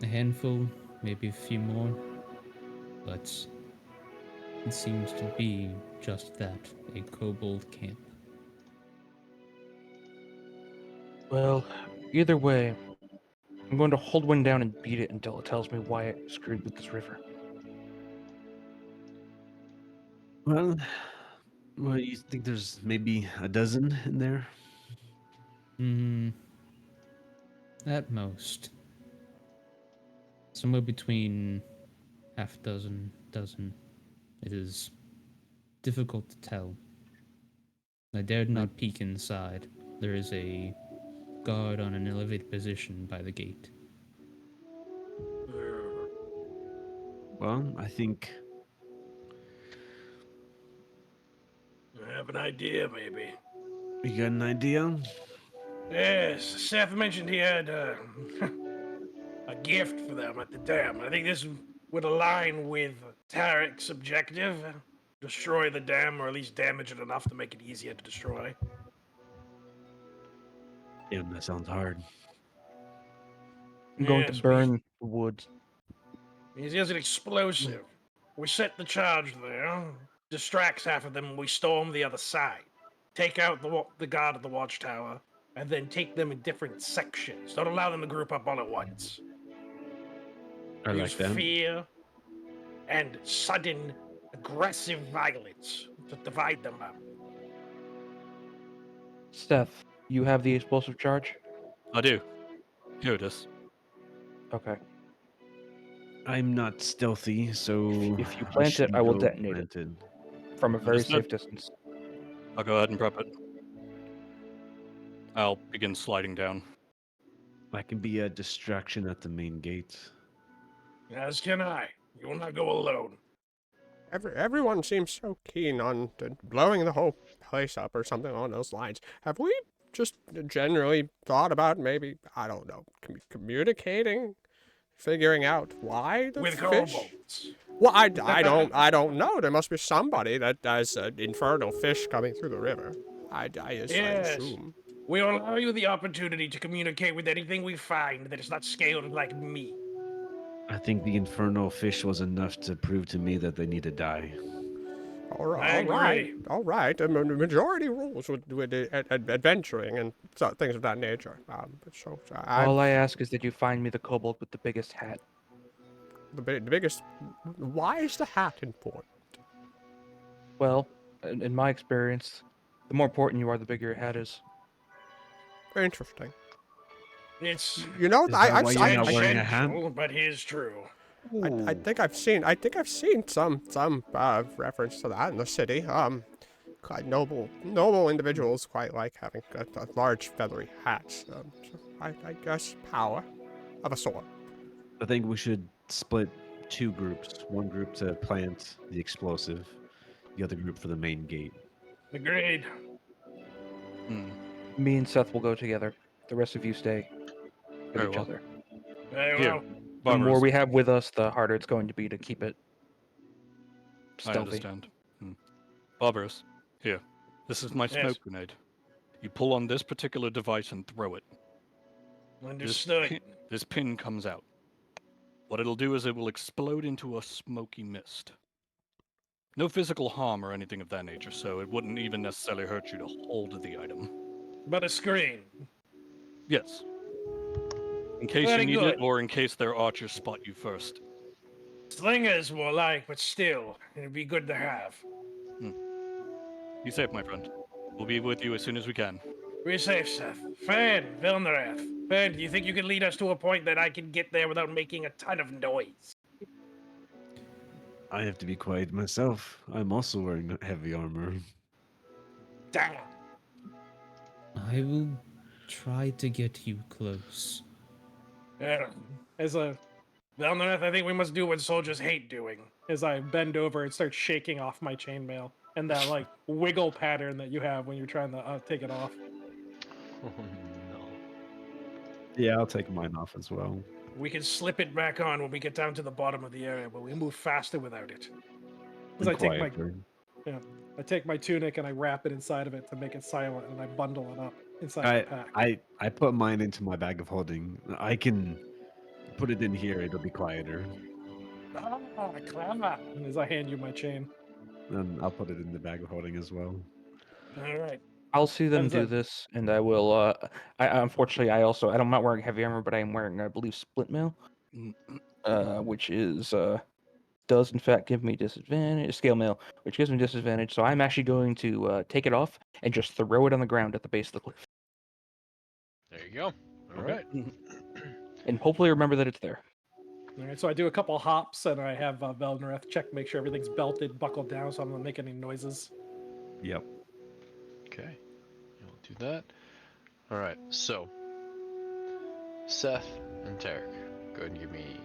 A handful, maybe a few more, but it seems to be just that, a kobold camp. Well, either way, I'm going to hold one down and beat it until it tells me why it screwed with this river. Well, you think there's maybe a dozen in there? At most. Somewhere between half dozen. It is difficult to tell. I dared not peek inside. There is a guard on an elevated position by the gate. Well, I think I have an idea, maybe. you got an idea. Yes, Seth mentioned he had a gift for them at the dam. I think this would align with Tarek's objective. Destroy the dam, or at least damage it enough to make it easier to destroy. Damn, that sounds hard. I'm going to Yes, burn the woods. He has an explosive. We set the charge there, distracts half of them, and we storm the other side. Take out the guard of the watchtower, and then take them in different sections. Don't allow them to group up all at once. I like Use that. fear and sudden aggressive violence to divide them up. Seth, you have the explosive charge? I do. Here it is. Okay. I'm not stealthy, so If you plant it, should I will go detonate it. plant From a very Understood. safe distance. I'll go ahead and prep it. I'll begin sliding down. I can be a distraction at the main gate. As can I. You will not go alone. Everyone seems so keen on blowing the whole place up or something along those lines. Have we just generally thought about maybe, I don't know, communicating, figuring out why the With fish? kobolds. Well, I don't know. There must be somebody that has infernal fish coming through the river. I Yes. assume. We will allow you the opportunity to communicate with anything we find that is not scaled like me. I think the infernal fish was enough to prove to me that they need to die. All right, I all right, agree. all right. The majority rules with adventuring and things of that nature. All I ask is that you find me the kobold with the biggest hat. The biggest. Why is the hat important? Well, in my experience, the more important you are, the bigger your hat is. Interesting. It's You know, Is that why you're I, not wearing a hat? essential, but it is true. I think I've seen some reference to that in the city. Quite noble individuals quite like having a large feathery hat. So I guess power of a sort. I think we should split two groups. One group to plant the explosive, the other group for the main gate. Agreed. Me and Seth will go together. The rest of you stay with Very each well. other. Very Here, well. The more Barbaros, we have with us, the harder it's going to be to keep it I stealthy. understand. Barbaros, here. This is my Yes. smoke grenade. You pull on this particular device and throw it. Understood. This pin comes out. What it'll do is it will explode into a smoky mist. No physical harm or anything of that nature, so it wouldn't even necessarily hurt you to hold the item. But a screen. Yes. In case Very you need good. it, or in case their archers spot you first. Slingers more like, but still, it'd be good to have. Be safe, my friend. We'll be with you as soon as we can. Be safe, Seth. Fan, Vilnarath. Ben, do you think you can lead us to a point that I can get there without making a ton of noise? I have to be quiet myself. I'm also wearing heavy armor. Damn. I will try to get you close. As a Velnoreth, I think we must do what soldiers hate doing. as I bend over and start shaking off my chainmail and that like wiggle pattern that you have when you're trying to take it off. Oh no. Yeah, I'll take mine off as well. We can slip it back on when we get down to the bottom of the area, but we move faster without it. As I take my Quieter. I take my tunic and I wrap it inside of it to make it silent, and I bundle it up inside my pack. I put mine into my bag of holding. I can put it in here. It'll be quieter. Ah, clever. And as I hand you my chain, And I'll put it in the bag of holding as well. All right. I'll see them How's do that? this, and I will. I unfortunately, I'm not wearing heavy armor, but I am wearing, I believe, split mail, which is does in fact give me disadvantage. Scale mail, which gives me disadvantage. So I'm actually going to take it off and just throw it on the ground at the base of the cliff, There you go. All right. and hopefully remember that it's there. all right. So I do a couple hops, and I have Velnoreth check, make sure everything's belted, buckled down, so I'm not making any noises. Yep. Okay. You'll do that. All right. So, Seth and Tarek, go ahead and give me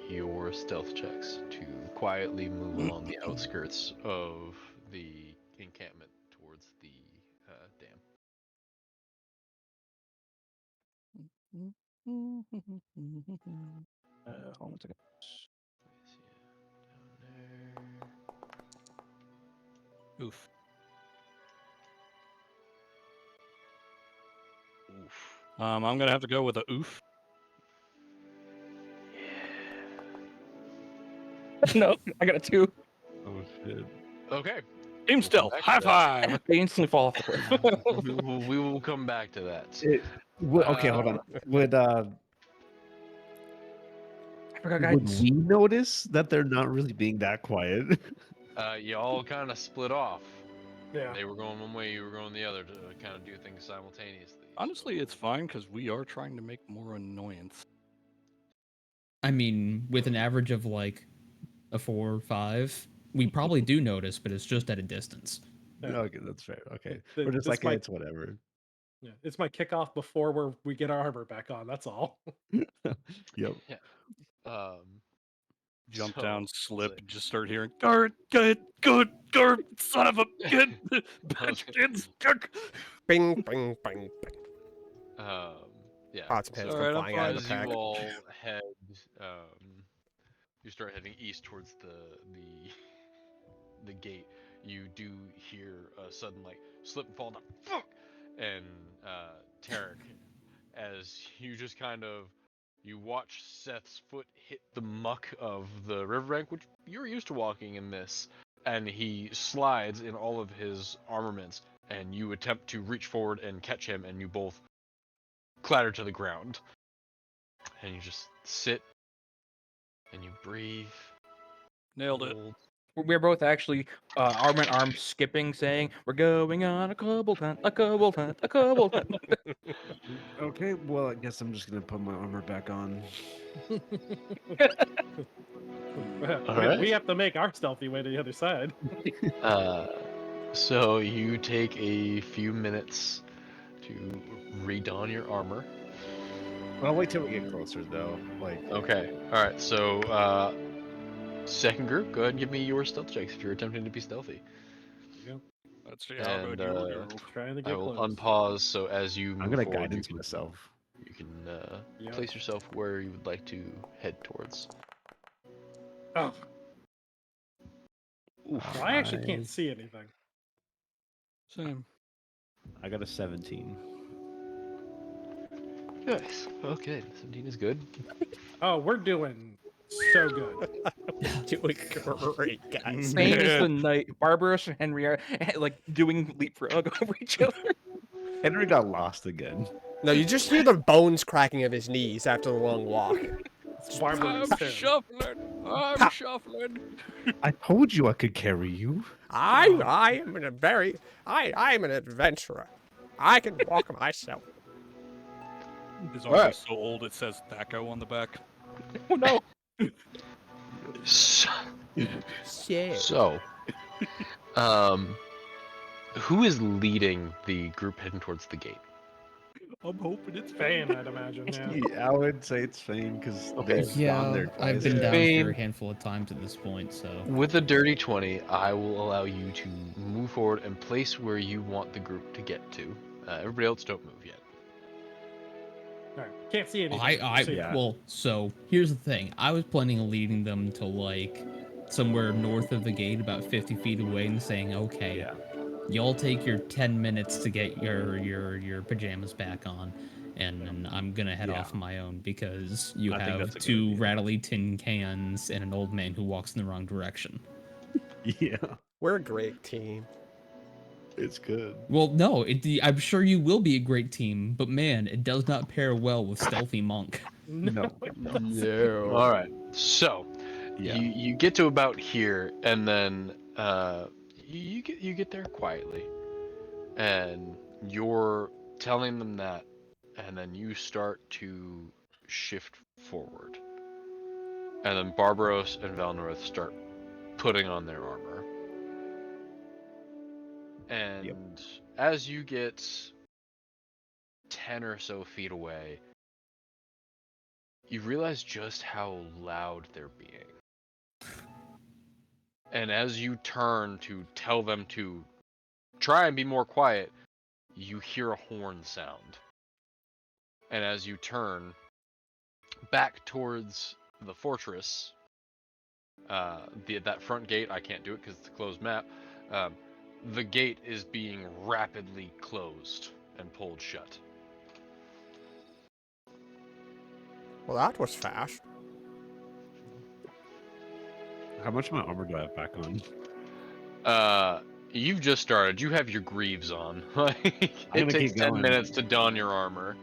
your stealth checks to quietly move along the outskirts of the encampment towards the dam. Hold on a second. Down Oof. there. Oof. I'm gonna have to go with a oof. No, I got a 2. Oh shit. Okay. Team We'll stealth. come High back to five. They instantly fall off the cliff. we will come back to that. Okay, hold on. Would I forgot would guidance. we notice that they're not really being that quiet? You all kind of split off. Yeah. They were going one way, you were going the other to kind of do things simultaneously. Honestly, it's fine because we are trying to make more annoyance. I mean, with an average of like a 4 or 5, we probably do notice, but it's just at a distance. Yeah. Okay, that's fair. Okay, Th- we're just this like, might- it's whatever. Yeah, it's my kickoff before we get our armor back on. That's all. Yep. Jump So, down, slip, so- and just start hearing, guard, good, son of a good, bitch, kids, Bing, bing, bing, bing. Yeah. Pots and pans All come right, I'm flying out of the As pack. you all head, you start heading east towards the gate. You do hear a sudden like slip and fall down, fuck, and Tarek, as you just kind of you watch Seth's foot hit the muck of the riverbank, which you're used to walking in this, and he slides in all of his armaments, and you attempt to reach forward and catch him, and you both clatter to the ground. And you just sit and you breathe. Nailed it. hold. We're both actually arm in arm skipping, saying, "We're going on a cobalt hunt, a cobalt hunt, a cobalt hunt." Okay, well, I guess I'm just gonna put my armor back on. Alright. We have to make our stealthy way to the other side. So you take a few minutes to redon your armor. I'll wait till we get closer, though. Like, Okay. All right. So second group, go ahead and give me your stealth checks if you're attempting to be stealthy. Let's see how And, good you do. Trying to I get will close. unpause. So as you move I'm gonna forward, guidance myself. you can Yep. place yourself where you would like to head towards. Oh, Oof. well, I actually can't see anything. Same. I got a 17. Nice. Okay. 17 is good. Oh, we're doing so good. Doing great, guys. Same as the night. Barbaros and Henry are like doing leapfrog over each other. Henry got lost again. No, you just hear the bones cracking of his knees after the long walk. It's barbarous I'm too. shuffling. I'm shuffling. I told you I could carry you. I am I am an adventurer. I can walk myself. His All armor's right. so old it says Thaco on the back. Oh no! So, Shit. so, who is leading the group heading towards the gate? I'm hoping it's Fane, I'd imagine. Yeah. Yeah, I would say it's Fane because Okay. they've gone there twice. I've been down Fane- here a handful of times at this point, so With a dirty 20, I will allow you to move forward and place where you want the group to get to. Everybody else don't move yet. All right. Can't see anything. I See yeah. well, so here's the thing. I was planning on leading them to like somewhere north of the gate, about 50 feet away, and saying, "Okay, Yeah. y'all take your 10 minutes to get your pajamas back on, and I'm gonna head Yeah. off on my own because you I think have that's a good two idea. rattly tin cans and an old man who walks in the wrong direction." Yeah, We're a great team. it's good. Well, no, I'm sure you will be a great team, but man, it does not pair well with Stealthy Monk. No. No. All right. So, Yeah. you get to about here, and then you get there quietly, and you're telling them that, and then you start to shift forward, and then Barbaros and Valnorth start putting on their armor, and as you get 10 or so feet away, you realize just how loud they're being. And as you turn to tell them to try and be more quiet, you hear a horn sound. And as you turn back towards the fortress, that front gate, I can't do it because it's a closed map. The gate is being rapidly closed and pulled shut. Well, that was fast. How much of my armor do I have back on? You've just started. You have your greaves on. It gonna takes keep 10 going. minutes to don your armor.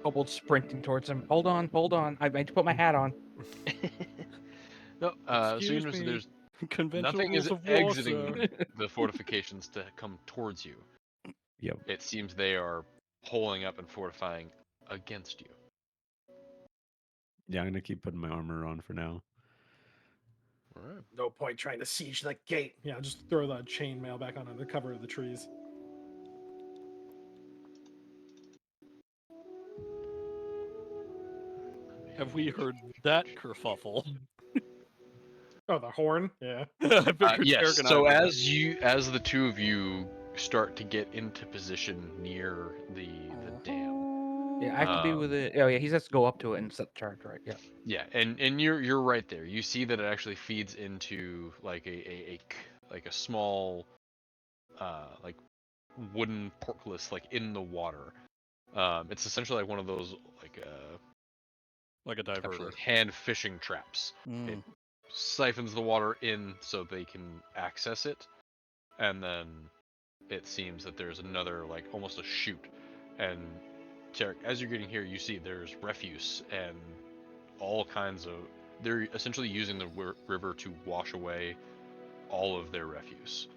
Kobold sprinting towards him. Hold on. I need to put my hat on. No, so you Excuse notice me. there's Conventional nothing rules is of war, exiting sir. the fortifications to come towards you. Yep. It seems they are holding up and fortifying against you. Yeah, I'm gonna keep putting my armor on for now. All right. No point trying to siege the gate. Yeah, just throw the chainmail back on under cover of the trees. Have we heard that kerfuffle? Oh, the horn. Yeah. I figured Yes. Tarek and I So heard that. as the two of you start to get into position near the dam. Yeah, I have to be with it. Oh yeah, he has to go up to it and set the charge, right? Yeah. Yeah, and you're right there. You see that it actually feeds into like like a small like wooden portcullis like in the water. It's essentially like one of those Like a diverter. hand fishing traps. It Mm. siphons the water in so they can access it, and then it seems that there's another like almost a chute. And Tarek, as you're getting here, you see there's refuse and all kinds of. They're essentially using the river to wash away all of their refuse.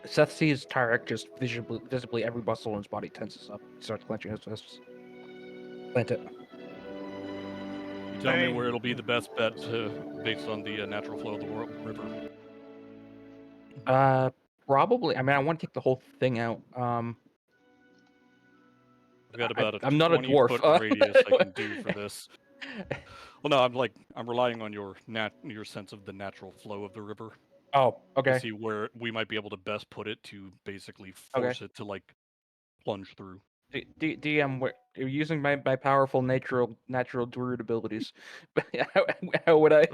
Seth sees Tarek just visibly every muscle in his body tenses up. He starts clenching his fists. Plant it. You tell me Fine. where it'll be the best bet based on the natural flow of the river. Probably. I mean, I want to take the whole thing out. I've got about a I'm not a 20-foot dwarf. radius I can do for this. Well, no, I'm relying on your sense of the natural flow of the river Oh, to okay. see where we might be able to best put it to basically Okay. force it to like plunge through. DM, you're using my powerful natural druid abilities. How would I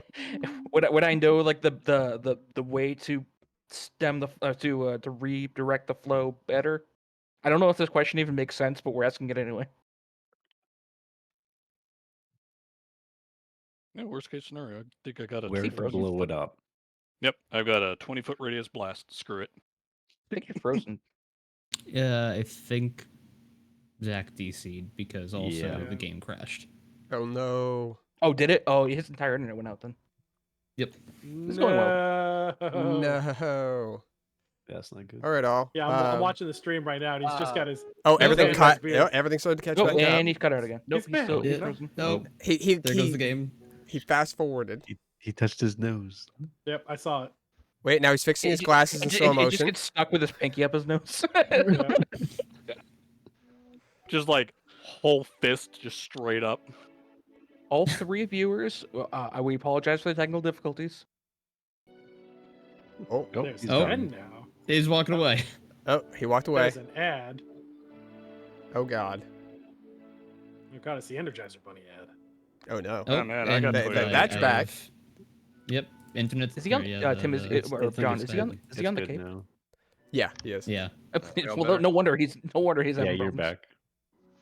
would I know like the way to stem the to redirect the flow better? I don't know if this question even makes sense, but we're asking it anyway. Yeah, worst case scenario, I think I got a Where to 20 blow foot. it up? Yep, I've got a 20-foot radius blast. Screw it. I think you're frozen. I think Zach DC'd because also Yeah. the game crashed. Oh no. Oh, did it? Oh, his entire internet went out then. Yep. It's going well. No. No. That's not good. All right, all. Yeah, I'm watching the stream right now, and he's just got his. Oh, He's everything got cut. his beard. Yeah, everything started to catch Oh, back up. and he's cut out again. Nope, He's he's still back. he's Yeah. frozen. Nope. He There goes the game. He fast forwarded. He touched his nose. Yep, I saw it. Wait, now he's fixing his glasses in It slow just motion. gets stuck with his pinky up his nose. Yeah. Just like whole fist, just straight up. All three viewers, we apologize for the technical difficulties. Oh, There's he's Oh. Ben done. now. He's walking away. oh, he walked away. There's an ad. Oh God. Oh God, it's the Energizer Bunny ad. Oh no. Oh, man, I gotta and play that's back. Yep. Infinite. Is he on? or, yeah, Tim is the- or the John? thing Is he on? Is he on the It's good cape? now. Yeah, he is. Yeah. Well, better. no wonder he's Yeah, having you're problems. back.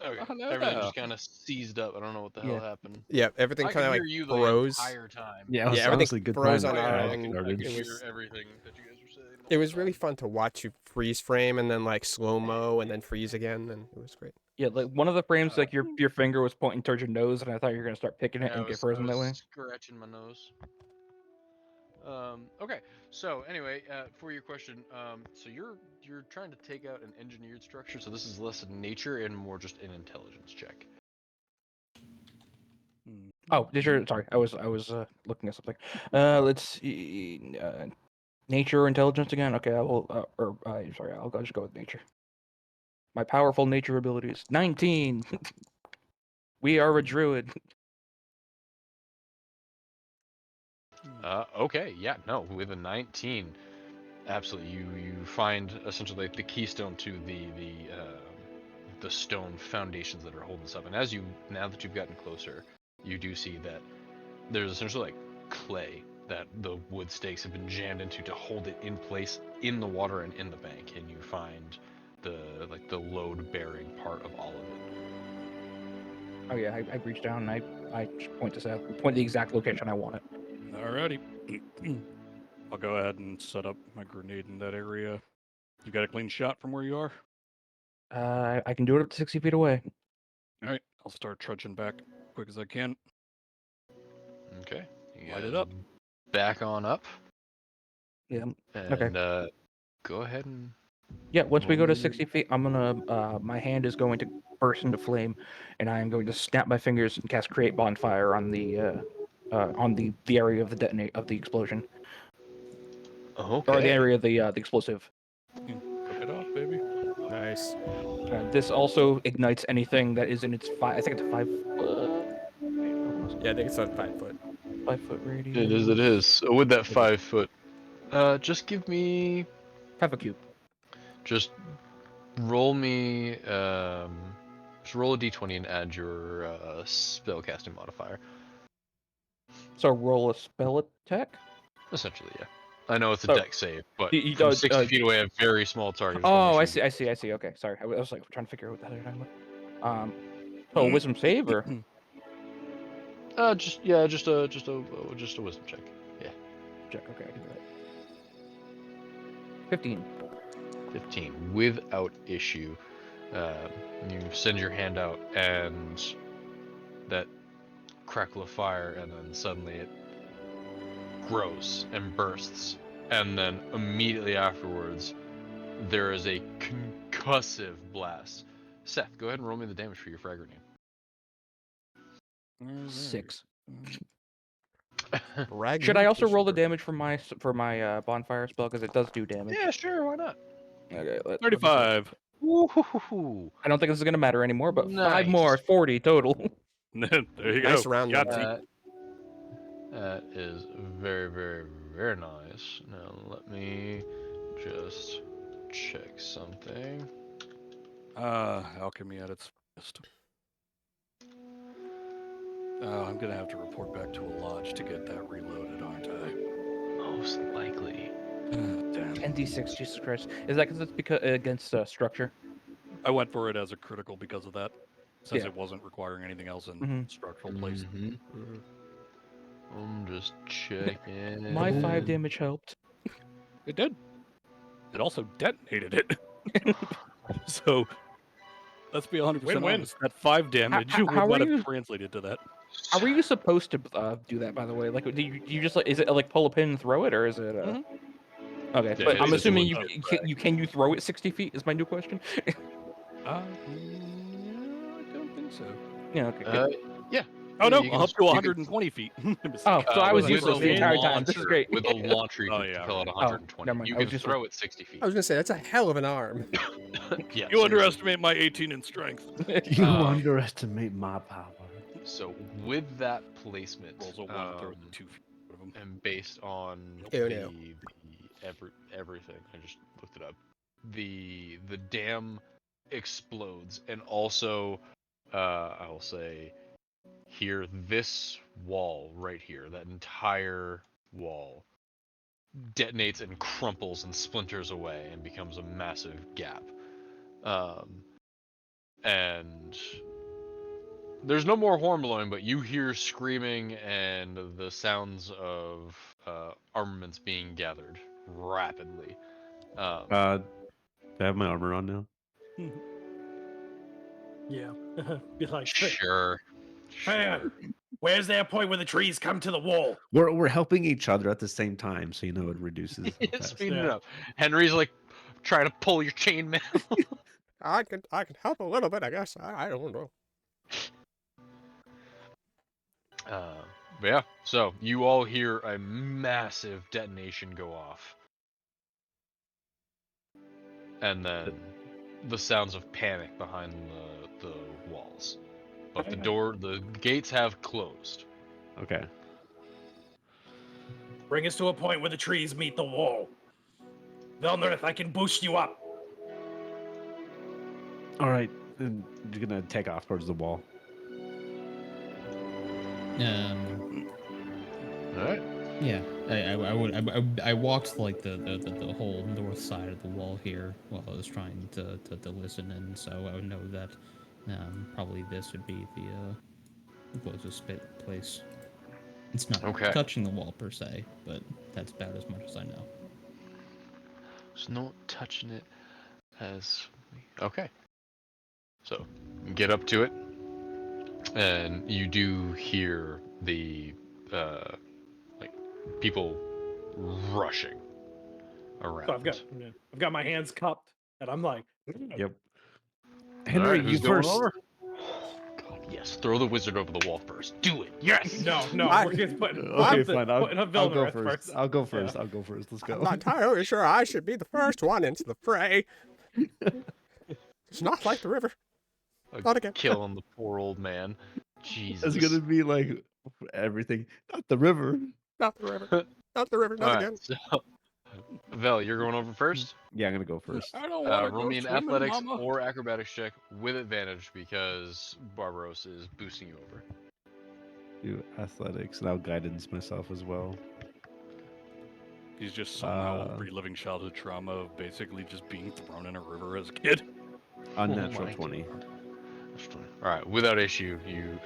Okay. Oh, no. Everything just kind of seized up. I don't know what the hell Yeah. happened. Yeah, everything I kind of could like hear you the froze. entire time. Yeah, it was Yeah, everything honestly good froze plan. on our I end. could Garbage. hear was- everything that you guys were saying. It was really fun to watch you freeze frame and then like slow mo and then freeze again, and it was great. Yeah, like one of the frames, like your finger was pointing towards your nose, and I thought you were gonna start picking it Yeah, and get frozen that way. Scratching my nose. Okay, so anyway, for your question, so you're trying to take out an engineered structure, so this is less in nature and more just an intelligence check. Oh, sorry, I was looking at something. Let's see, nature or intelligence again. Okay, I will. Sorry, I'll just go with nature. My powerful nature abilities. 19. We are a druid. Okay, yeah, no, with a 19, absolutely, you find essentially like the keystone to the stone foundations that are holding this up, and now that you've gotten closer, you do see that there's essentially like clay that the wood stakes have been jammed into to hold it in place in the water and in the bank, and you find the load bearing part of all of it. Oh yeah, I reach down and I point the exact location I want it. Alrighty. I'll go ahead and set up my grenade in that area. You got a clean shot from where you are? I can do it up to 60 feet away. Alright, I'll start trudging back quick as I can. Okay, you Light it guys up. back on up, Yeah. and Okay. Go ahead and Yeah. Once we go to 60 feet, I'm gonna my hand is going to burst into flame, and I am going to snap my fingers and cast Create Bonfire on the area of the explosion, okay. or the area of the explosive. Cook it off, baby. Nice. This also ignites anything that is in its I think it's a 5 Yeah, I think it's on 5 foot. 5-foot radius. It is. It is. So with that 5 foot, just give me. Have a cube. Just roll me. Just roll a d20 and add your spellcasting modifier. So roll a spell attack. Essentially, yeah. I know it's a So, deck save, but you from don't- 60 feet away, a very small target. is Oh, gonna I shoot see. I see. Okay, sorry. I was like trying to figure out what the hell you're talking about. Mm-hmm. Wisdom save or Just a wisdom check. Yeah. check. Okay, I can do that. 15. 15 without issue. You send your hand out, and that crackle of fire, and then suddenly it grows and bursts, and then immediately afterwards, there is a concussive blast. Seth, go ahead and roll me the damage for your frag grenade. 6. Rag Should I also munition roll the burn. damage for my bonfire spell because it does do damage? Yeah, sure, why not? Okay. 35. Woo-hoo-hoo-hoo. I don't think this is gonna matter anymore, but 5 Nice. more, 40 total. There you Nice go. round Yahtzee. number. That is very, very, very nice. Now let me just check something. Alchemy at its best. I'm gonna have to report back to a lodge to get that reloaded, aren't I? Most likely. Damn. 10d6, Jesus Christ. Is that because it's against structure? I went for it as a critical because of that, since Yeah. it wasn't requiring anything else in Mhm. structural place. Mhm. I'm just checking. My 5 damage helped. It did. It also detonated it. So, let's be 100% Win-win. honest. That 5 damage how would are not have you- translated to that. How are you supposed to do that, by the way? Like, do you just like, is it like pull a pin and throw it, or is it? Mhm. Okay, Yeah, but it I'm is assuming legit can you throw it 60 feet? Is my new question. I don't think so. Yeah. Okay. Good. Yeah. Oh Yeah, no, you can- up to you can- 120 feet. Oh, so I was with useless a the entire time. This is launcher- great. With a launcher, you Oh, can yeah, kill it right. 120. never mind. You I was can just- throw it 60 feet. I was gonna say that's a hell of an arm. Yeah, You seriously. underestimate my 18 in strength. You Um, underestimate my power. So with that placement, Rolls a 1, throws 2 feet of him. and based on Ew, the, no. everything, I just looked it up. The dam explodes, and also, I will say, here, this wall right here, that entire wall, detonates and crumples and splinters away and becomes a massive gap. And there's no more horn blowing, but you hear screaming and the sounds of armaments being gathered rapidly. Do I have my armor on now? Yeah. Be like, Sure. Fan, where's that point where the trees come to the wall? We're helping each other at the same time, so you know it reduces. how fast. Speeding it Yeah. up. Henry's like trying to pull your chainmail. I can help a little bit, I guess. I don't know. But yeah, so you all hear a massive detonation go off. And then the sounds of panic behind the walls. But the gates have closed. Okay. Bring us to a point where the trees meet the wall. Velnerith, I can boost you up. All right. Then you're gonna take off towards the wall. Alright. Yeah, I walked like the whole north side of the wall here while I was trying to listen, and so I would know that probably this would be the closest place. It's not Okay. touching the wall per se, but that's about as much as I know. It's not touching it as okay. So get up to it, and you do hear the like people rushing around. So I've got my hands cupped, and I'm like, Yep. All Henry, right, you who's going first. over? God, yes, throw the wizard over the wall first. Do it. Yes. no, we're just putting Okay, the- fine. putting a I'll go Velnerith first. I'll go first. I'll go first. Let's I'm go. not entirely sure I should be the first one into the fray. It's not like the river. Not again. Killing the poor old man. Jesus. It's gonna be like everything. Not the river. Not the river. Not the river. Not All again. right, so Vel, you're going over first. Yeah, I'm gonna go first. I don't want to Roll go me an swimming, athletics Mama. or acrobatics check with advantage because Barbaros is boosting you over. Do athletics, and I'll guidance myself as well. He's just somehow reliving childhood trauma of basically just being thrown in a river as a kid. Unnatural my 20. All right, without issue, you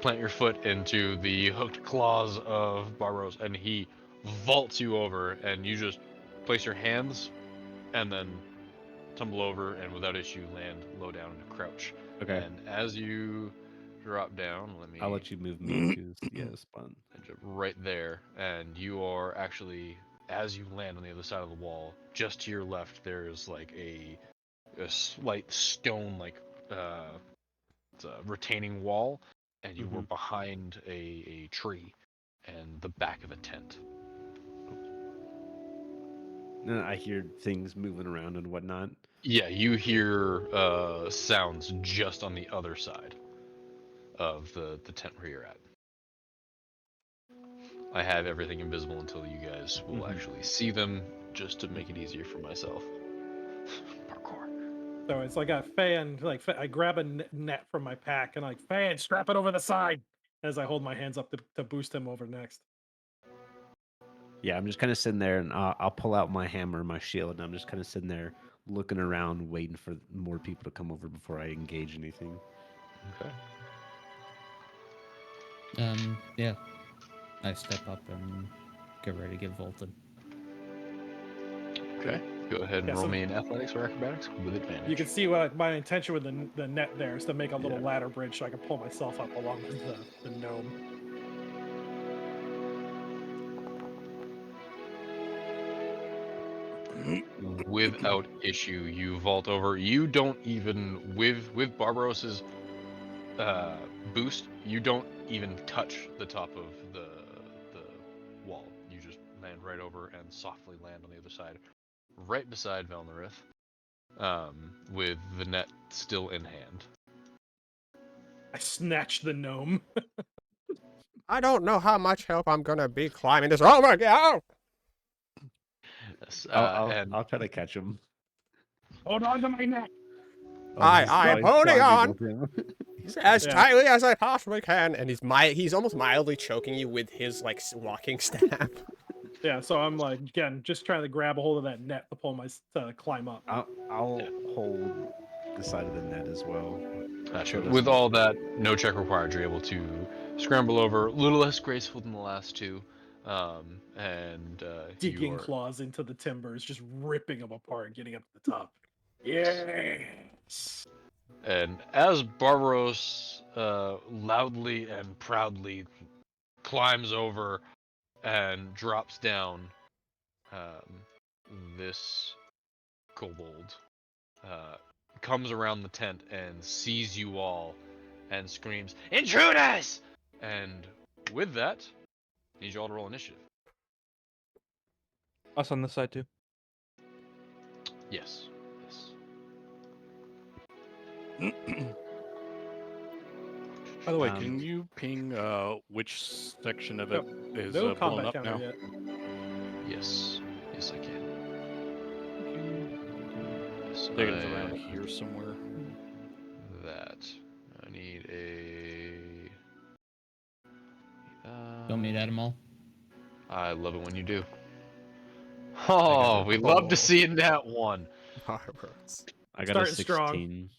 plant your foot into the hooked claws of Barbaros, and he vaults you over, and you just place your hands, and then tumble over, and without issue land low down and crouch. Okay. And as you drop down, I'll let you move me to the spot. right there, and you are actually, as you land on the other side of the wall, just to your left, there's like a slight stone, like it's a retaining wall, and you were behind a tree and the back of a tent. And I hear things moving around and whatnot. Yeah, you hear sounds just on the other side of the tent where you're at. I have everything invisible until you guys will actually see them, just to make it easier for myself. Parkour. So it's like a fan, I grab a net from my pack and like, fan, strap it over the side as I hold my hands up to boost him over next. Yeah, I'm just kind of sitting there, and I'll pull out my hammer, my shield, and I'm just kind of sitting there looking around, waiting for more people to come over before I engage anything. Okay. Yeah. I step up and get ready to get vaulted. Okay. Go ahead and Yeah, roll so- me in athletics or acrobatics with advantage. You can see what my intention with the net there is to make a little ladder bridge so I can pull myself up along with the gnome. without issue. You vault over. You don't even with Barbaros's boost. You don't even touch the top of the wall. You just land right over and softly land on the other side, right beside Velnerith, with the net still in hand. I snatched the gnome. I don't know how much help I'm gonna be climbing this. Oh my god! Yes, I'll try to catch him. Hold on to my neck. I am holding on on. as Yeah. tightly as I possibly can, and he's almost mildly choking you with his like walking staff. Yeah, so I'm like, again, just trying to grab a hold of that net to pull to climb up. I'll hold the side of the net as well. Sure. So With that's- all that, no check required. You're able to scramble over, a little less graceful than the last two, and Digging you're claws into the timbers, just ripping them apart, getting up to the top. Yes. And as Barbaros loudly and proudly climbs over and drops down, this kobold comes around the tent and sees you all and screams, "Intruders!" And with that, I need you all to roll initiative. Us on this side too. Yes. Yes. By the way, Um, can you ping which section of it is No blown combat up counter now? yet. Yes. Yes, I can. Yes, I think it is around here somewhere. that. I need a. Don't need them all. I love it when you do. Oh, we love to see it in that one. Barbaros. I got a Starting strong. 16.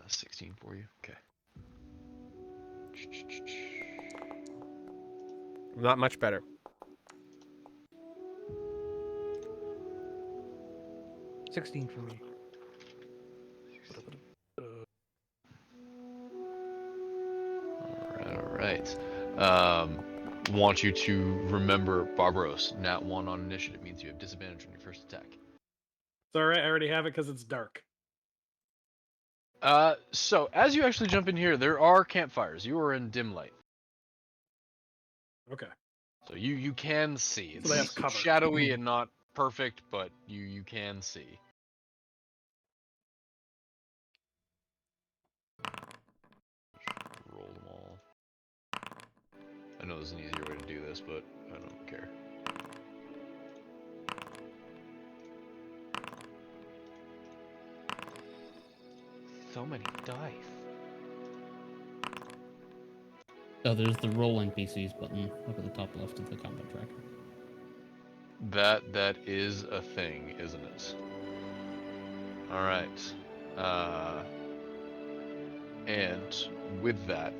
16 for you. Okay. Not much better. $16 for me. All right. Want you to remember, Barbaros, nat 1 on initiative means you have disadvantage on your first attack. It's alright, I already have it because it's dark. So as you actually jump in here, there are campfires. You are in dim light. Okay. So you can see. So they have It's cover. shadowy and not perfect, but you can see. Roll them all. I know there's an easier way to do this, but I don't care. So many dice. Oh, there's the roll NPCs button up at the top left of the combat tracker. That is a thing, isn't it? All right. And with that,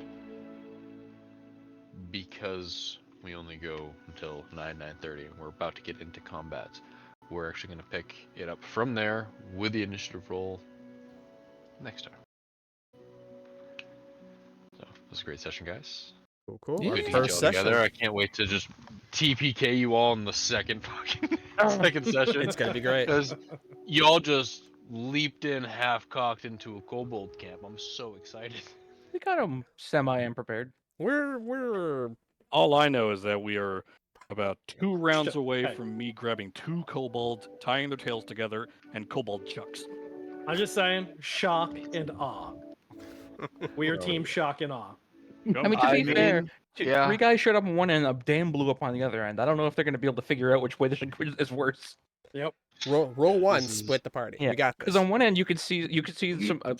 because we only go until 9:30 and we're about to get into combat, we're actually going to pick it up from there with the initiative roll next time. So it was a great session, guys. Cool. Yeah. Our Good to get you all first session. together. I can't wait to just TPK you all in the second fucking second session. It's gonna be great. Because y'all just leaped in half-cocked into a kobold camp. I'm so excited. We got them semi-unprepared. We're All I know is that we are about 2 rounds away Hey. from me grabbing 2 kobolds, tying their tails together, and kobold chucks. I'm just saying, shock and awe. We are team shock and awe. I mean, to I be fair, mean, yeah. 3 guys showed up on one end, a dam blew up on the other end. I don't know if they're going to be able to figure out which way is worse. Yep. roll one, This is- split the party. Yeah, We got because this. on one end you could see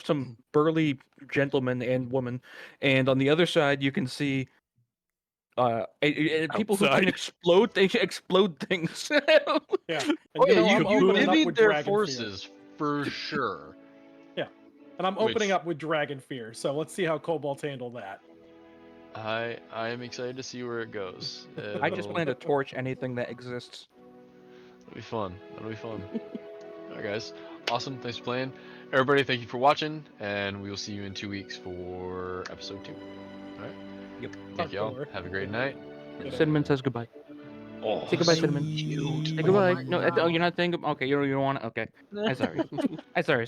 some burly gentleman and woman, and on the other side you can see people who Outside. can explode things. Yeah. And Oh yeah, I'm you opening up divvied with their Dragon Fear. forces for sure. And I'm opening Which- up with Dragon Fear, so let's see how kobolds handle that. I am excited to see where it goes. I just It'll- plan to torch anything that exists. It'll be fun. It'll be fun. Alright guys, awesome. Thanks for playing. Everybody, thank you for watching, and we will see you in 2 weeks for episode 2. Alright? Yep. Thank y'all. October. Have a great night. Good Cinnamon says goodbye. Oh, Say goodbye, so Cinnamon. cute. Say goodbye. Oh my No, God. you're not saying. Okay, you don't want it. Okay. I'm sorry. I'm sorry.